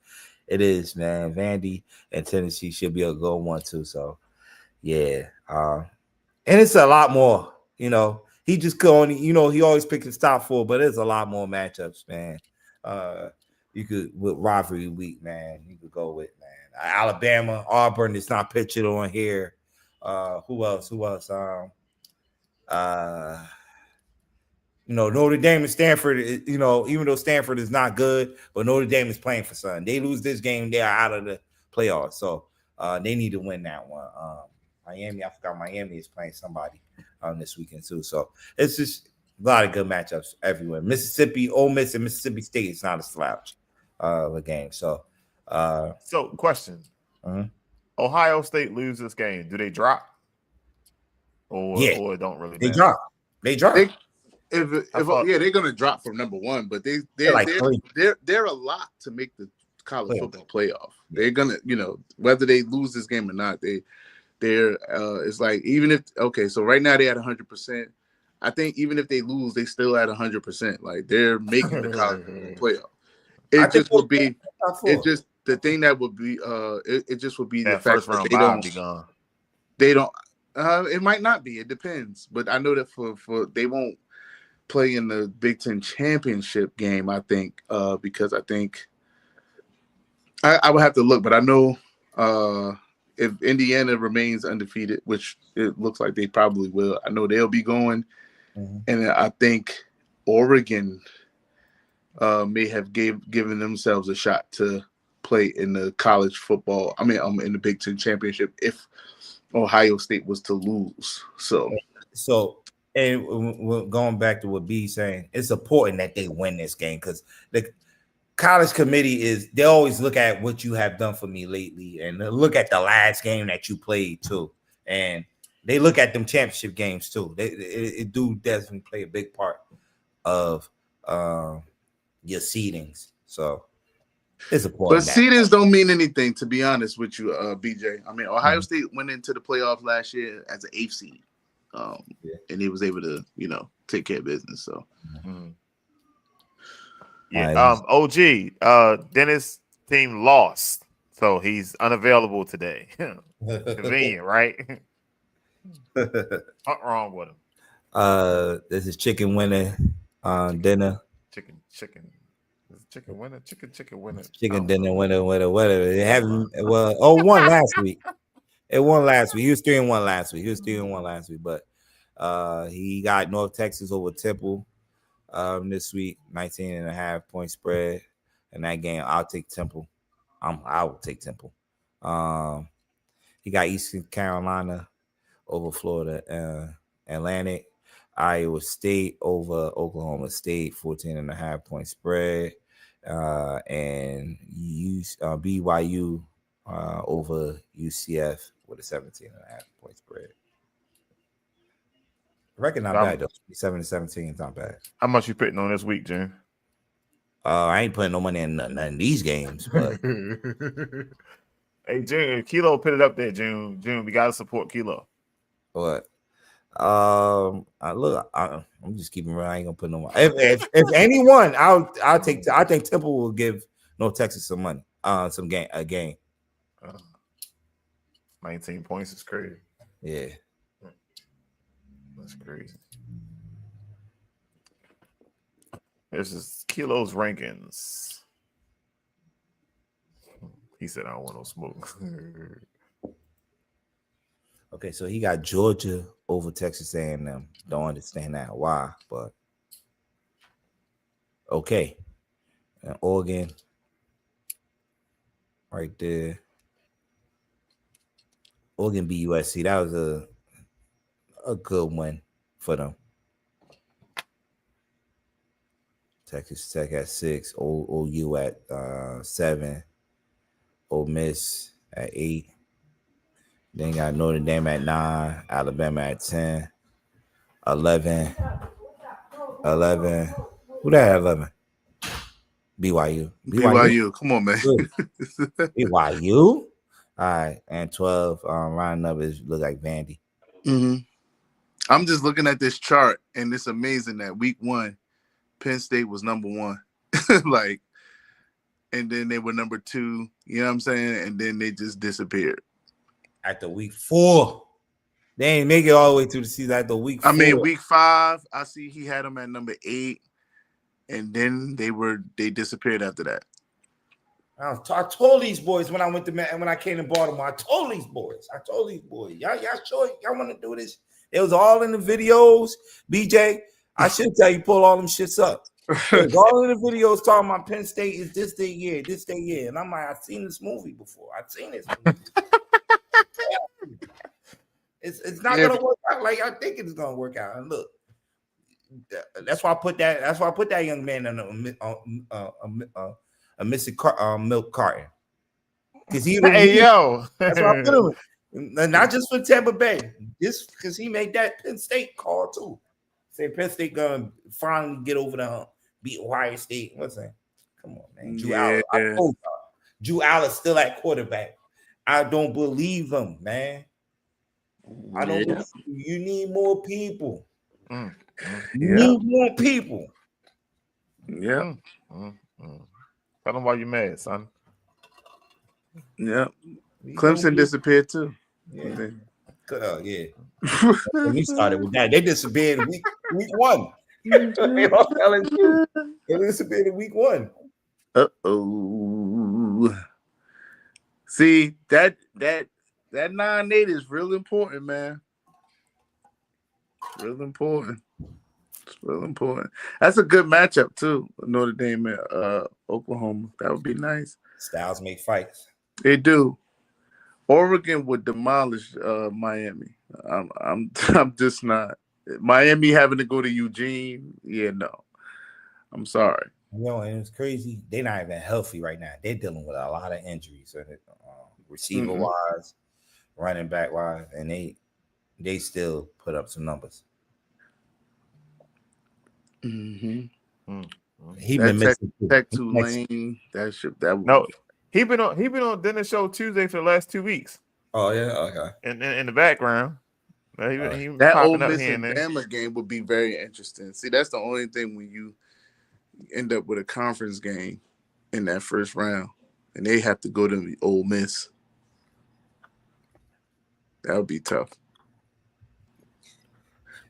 A: it is, man. Vandy and Tennessee should be a good one too. So, yeah. And it's a lot more. He just going. He always picks his top four, but there's a lot more matchups, man. You could with rivalry week, man. You could go with Alabama, Auburn. It's not pictured on here. Who else? Notre Dame and Stanford, even though Stanford is not good, but Notre Dame is playing for something. They lose this game, they are out of the playoffs. So they need to win that one. Miami, I forgot Miami is playing somebody this weekend too. So it's just a lot of good matchups everywhere. Mississippi, Ole Miss, and Mississippi State is not a slouch of a game. So
B: question. Ohio State lose this game. Do they drop? Or it don't really matter?
A: They drop.
C: They're gonna drop from number one, but they're a lot to make the college football playoff. They're gonna, whether they lose this game or not, they're it's like even if so right now they're at 100%. I think even if they lose, they still at 100%. Like they're making the college playoff. The thing that would be it just would be the fact that they don't. It might not be. It depends. But I know that for they won't play in the Big Ten championship game. I think because I think I would have to look, but I know if Indiana remains undefeated, which it looks like they probably will, I know they'll be going, and I think Oregon may have given themselves a shot to play in the college football. I mean, in the Big Ten championship if Ohio State was to lose.
A: And going back to what B's saying, it's important that they win this game because the college committee they always look at what you have done for me lately and look at the last game that you played too. And they look at them championship games too. It do definitely play a big part of your seedings. So it's important.
C: But seedings don't mean anything, to be honest with you, BJ. I mean, Ohio State went into the playoffs last year as an 8th seed. And he was able to, take care of business. So,
B: OG, Dennis' team lost, so he's unavailable today. Convenient, right? What's wrong with him?
A: This is chicken winning. Dinner.
B: Chicken. Is it chicken winner? Chicken winner.
A: Chicken dinner, whatever. They haven't. Well, won last week. It won last week. He was 3-1 last week. But he got North Texas over Temple this week, 19.5-point spread. In that game, I'll take Temple. I will take Temple. He got Eastern Carolina over Florida Atlantic. Iowa State over Oklahoma State, 14.5-point spread. And BYU over UCF with a 17.5-point spread. Record not bad though. 7-17 is not bad.
B: How much you putting on this week, Jim?
A: I ain't putting no money in none of these games, but
B: hey, June, Kilo, put it up there, June. We gotta support Kilo.
A: What? I'm just keeping real. I ain't gonna put no more. If anyone, I'll take. I think Temple will give North Texas some money. A game.
B: 19 points is crazy.
A: Yeah,
B: that's crazy. This is Kilo's rankings. He said, "I don't want no smoke."
A: Okay, so he got Georgia over Texas A&M. Don't understand that why, but okay. And Oregon, right there. Oregon beat USC. That was a good win for them. Texas Tech at 6, OU at 7, Ole Miss at 8. Then got Notre Dame at 9, Alabama at 10, 11. Who that at 11?
C: BYU. Come on, man.
A: BYU. All right, and 12. Rounding up is look like Vandy.
C: Mm-hmm. I'm just looking at this chart, and it's amazing that week 1, Penn State was number 1, and then they were number 2. You know what I'm saying? And then they just disappeared.
A: After week 4, they ain't make it all the way through the season. After week 4,
C: I mean, week 5, I see he had them at number 8, and then they disappeared after that.
A: I told these boys when I came to Baltimore. I told these boys, y'all sure y'all want to do this? It was all in the videos. BJ, I should tell you, pull all them shits up. It was all in the videos talking about Penn State is this day year, and I'm like, I've seen this movie before. It's not gonna work out like I think it's gonna work out. And look, that's why I put that young man in a missing milk carton. Because that's why I put him. Not just for Tampa Bay, just because he made that Penn State call too. Say Penn State gonna finally get over the hump, beat Ohio State. What's that? Come on, man. Drew Allen's still at quarterback. I don't believe him, man. I don't believe you need more people. You need more people.
C: Yeah.
B: Tell them why you mad, son.
C: Yeah. Clemson disappeared too.
A: Yeah. When we started with that, they disappeared in week 1. They disappeared in week 1.
C: See, that 9-8 is real important, man. Real important. It's real important. That's a good matchup too. Notre Dame and Oklahoma. That would be nice.
A: Styles make fights.
C: They do. Oregon would demolish Miami. I'm just not. Miami having to go to Eugene. Yeah, no. I'm sorry.
A: And it's crazy. They're not even healthy right now. They're dealing with a lot of injuries, receiver wise, running back wise, and they still put up some numbers.
C: Mm-hmm.
A: He been missing
C: Tech Tulane.
B: No, he been on Dennis show Tuesday for the last 2 weeks.
A: Oh yeah, okay.
B: And in the background, he
C: that
B: Ole
C: Miss and Bama game would be very interesting. See, that's the only thing when you end up with a conference game in that first round, and they have to go to Ole Miss. That would be tough.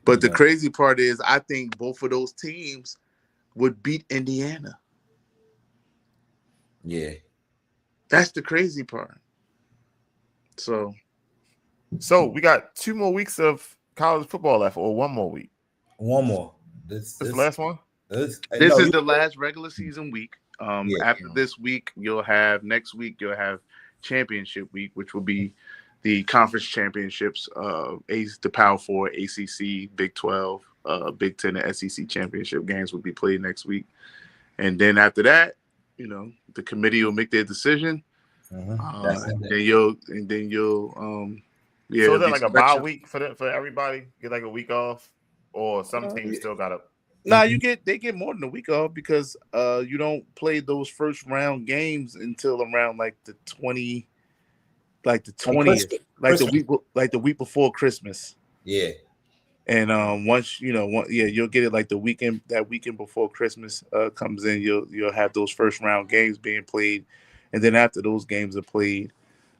C: But the crazy part is, I think both of those teams would beat Indiana.
A: Yeah.
C: That's the crazy part. So
B: we got 2 more weeks of college football left, or 1 more week.
A: One more.
B: This the last one.
C: This
A: no,
C: is the last regular season week.
A: Yeah.
C: After this week, next week you'll have championship week, which will be the conference championships, the Power 4, ACC, Big 12, Big 10, and SEC championship games will be played next week. And then after that, the committee will make their decision. Then you'll
B: So is that like a bye week for everybody? Get like a week off, or some teams still got to.
C: Nah, they get more than a week off because you don't play those first round games until around like the 20th, the week before Christmas.
A: Yeah.
C: And once you'll get it like the weekend before Christmas comes in, you'll have those first round games being played, and then after those games are played,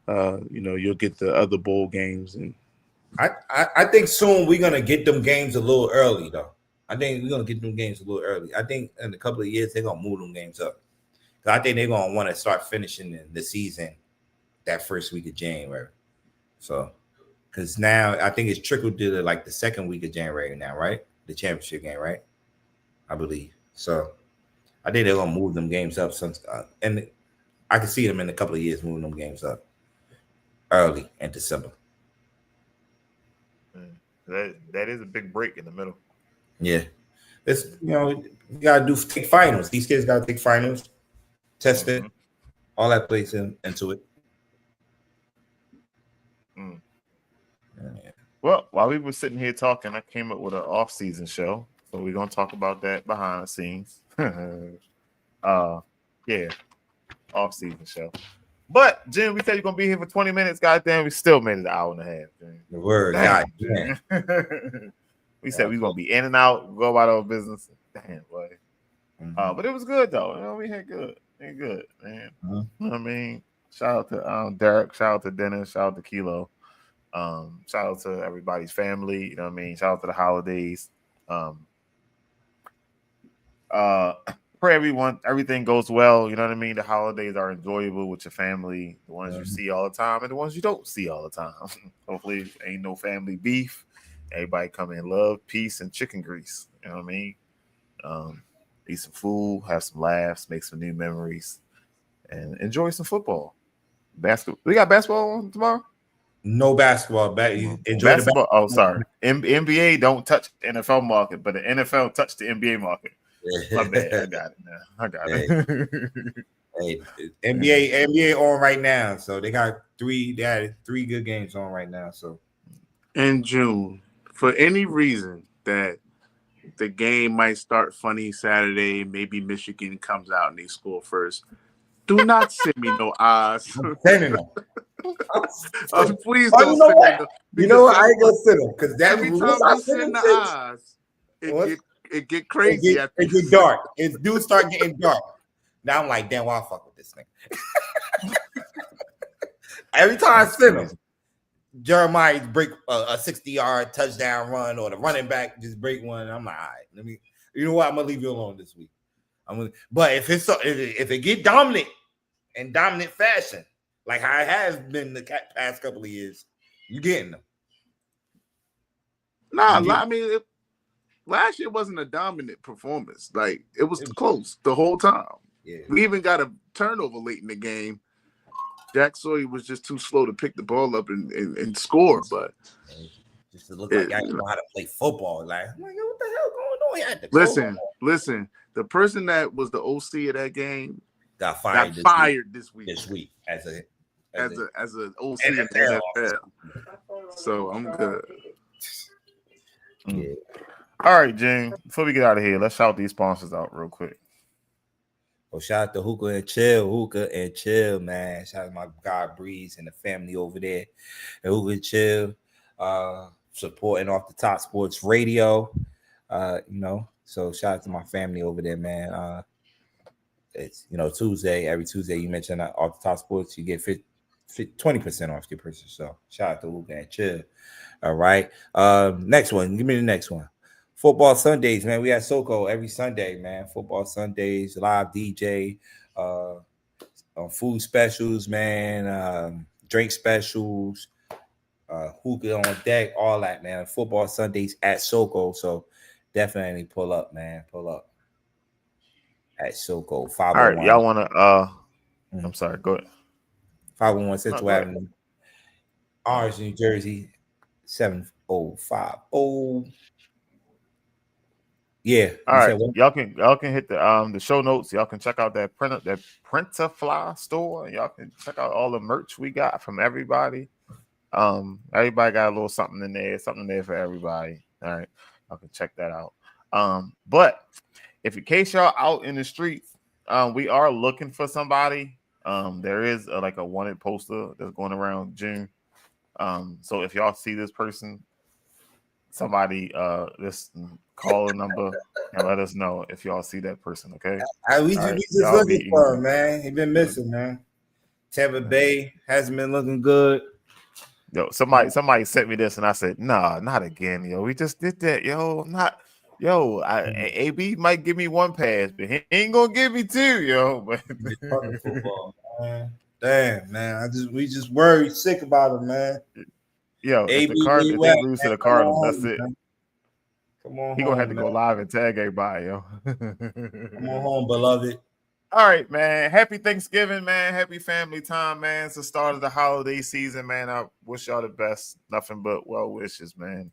C: you'll get the other bowl games. And
A: I think soon we're gonna get them games a little early though. I think we're gonna get them games a little early. I think in a couple of years they're gonna move them games up. I think they're gonna want to start finishing the season that first week of January. So, because now I think it's trickled to the second week of January now, right? The championship game, right? I believe so. I think they're gonna move them games up and I can see them in a couple of years moving them games up early in December.
B: That is a big break in the middle.
A: Yeah, it's you gotta take finals. These kids gotta take finals, test it, all that plays into it.
B: Yeah. Well, while we were sitting here talking, I came up with an off-season show, so we're gonna talk about that behind the scenes. Off-season show. But Jim, we said you're gonna be here for 20 minutes. Goddamn, we still made it an hour and a half. Jim.
A: The word, God.
B: We said we were gonna be in and out, go about our business. Damn, boy. But it was good though. We had good. It good, man. You know what I mean? Shout out to Derek, shout out to Dennis, shout out to Kilo. Shout out to everybody's family, you know what I mean? Shout out to the holidays. Pray everything goes well, you know what I mean? The holidays are enjoyable with your family, the ones you see all the time and the ones you don't see all the time. Hopefully ain't no family beef. Everybody come in love, peace, and chicken grease. You know what I mean? Eat some food, have some laughs, make some new memories, and enjoy some football. Basketball. We got basketball on tomorrow?
A: No basketball. Enjoy
B: basketball. Oh, sorry. NBA don't touch the NFL market, but the NFL touched the NBA market. My bad. I got it now. I got it.
A: Hey, NBA on right now. So they had three good games on right now. So
C: in June, for any reason that the game might start funny Saturday, maybe Michigan comes out and they score first, do not send me no odds.
A: I'm sending them.
C: Please don't send them.
A: You know what? I ain't gonna send them because
C: every time you send the odds, it get crazy.
A: It get dark. It do start getting dark. Now I'm like, damn, why I fuck with this thing? Every time I send them, Jeremiah break a 60-yard touchdown run, or the running back just break one. I'm like, all right, you know what? I'm gonna leave you alone this week. But if it get dominant in dominant fashion, like how it has been the past couple of years, you getting them.
C: I mean, last year wasn't a dominant performance. Like it was close the whole time.
A: Yeah.
C: We even got a turnover late in the game. Jack Sawyer was just too slow to pick the ball up and score. But
A: just to look like I know how to play football. Like, I'm like, what the hell going on?
C: Listen. The person that was the OC of that game
A: got fired
C: this week.
A: This week as an
C: OC in the NFL. So I'm good.
B: Yeah. All right, Jane. Before we get out of here, let's shout these sponsors out real quick.
A: Well, shout out to Hookah and Chill, man. Shout out to my guy Breeze and the family over there at Hookah and Chill, supporting Off the Top Sports Radio. So shout out to my family over there, man. It's Tuesday. Every Tuesday you mention Off the Top Sports, you get 20% off your purchase. So shout out to Hookah and Chill. All right. Next one. Give me the next one. Football Sundays, man. We at SoCo every Sunday, man. Football Sundays, live DJ, food specials, man. Drink specials, hookah on deck, all that, man. Football Sundays at SoCo, so definitely pull up, man. Pull up at SoCo 501.
B: All right, y'all want to? I'm sorry. Go ahead.
A: 501 Central
B: go ahead.
A: Avenue, Orange, New Jersey, 7050. Yeah.
B: All right, y'all can hit the show notes. Y'all can check out that Printify store. Y'all can check out all the merch we got from everybody. Everybody got a little something in there for everybody. All right, y'all can check that out. But if in case y'all out in the streets, we are looking for somebody. There is like a wanted poster that's going around June. So if y'all see this person, somebody just call a number and let us know if y'all see that person. Okay.
A: We just looking for him, man. He been missing, man. Tampa Bay hasn't been looking good.
B: Yo, somebody sent me this and I said, nah, not again, yo. We just did that, yo. AB might give me one pass, but he ain't gonna give me two, yo. But
A: football, man. Damn, man. We just worried sick about him, man.
B: Yo, if they lose to the Cardinals, that's it.
A: Man. Come on,
B: he gonna have to go live and tag everybody, yo.
A: Come on home, beloved.
B: All right, man. Happy Thanksgiving, man. Happy family time, man. It's the start of the holiday season, man. I wish y'all the best. Nothing but well wishes, man.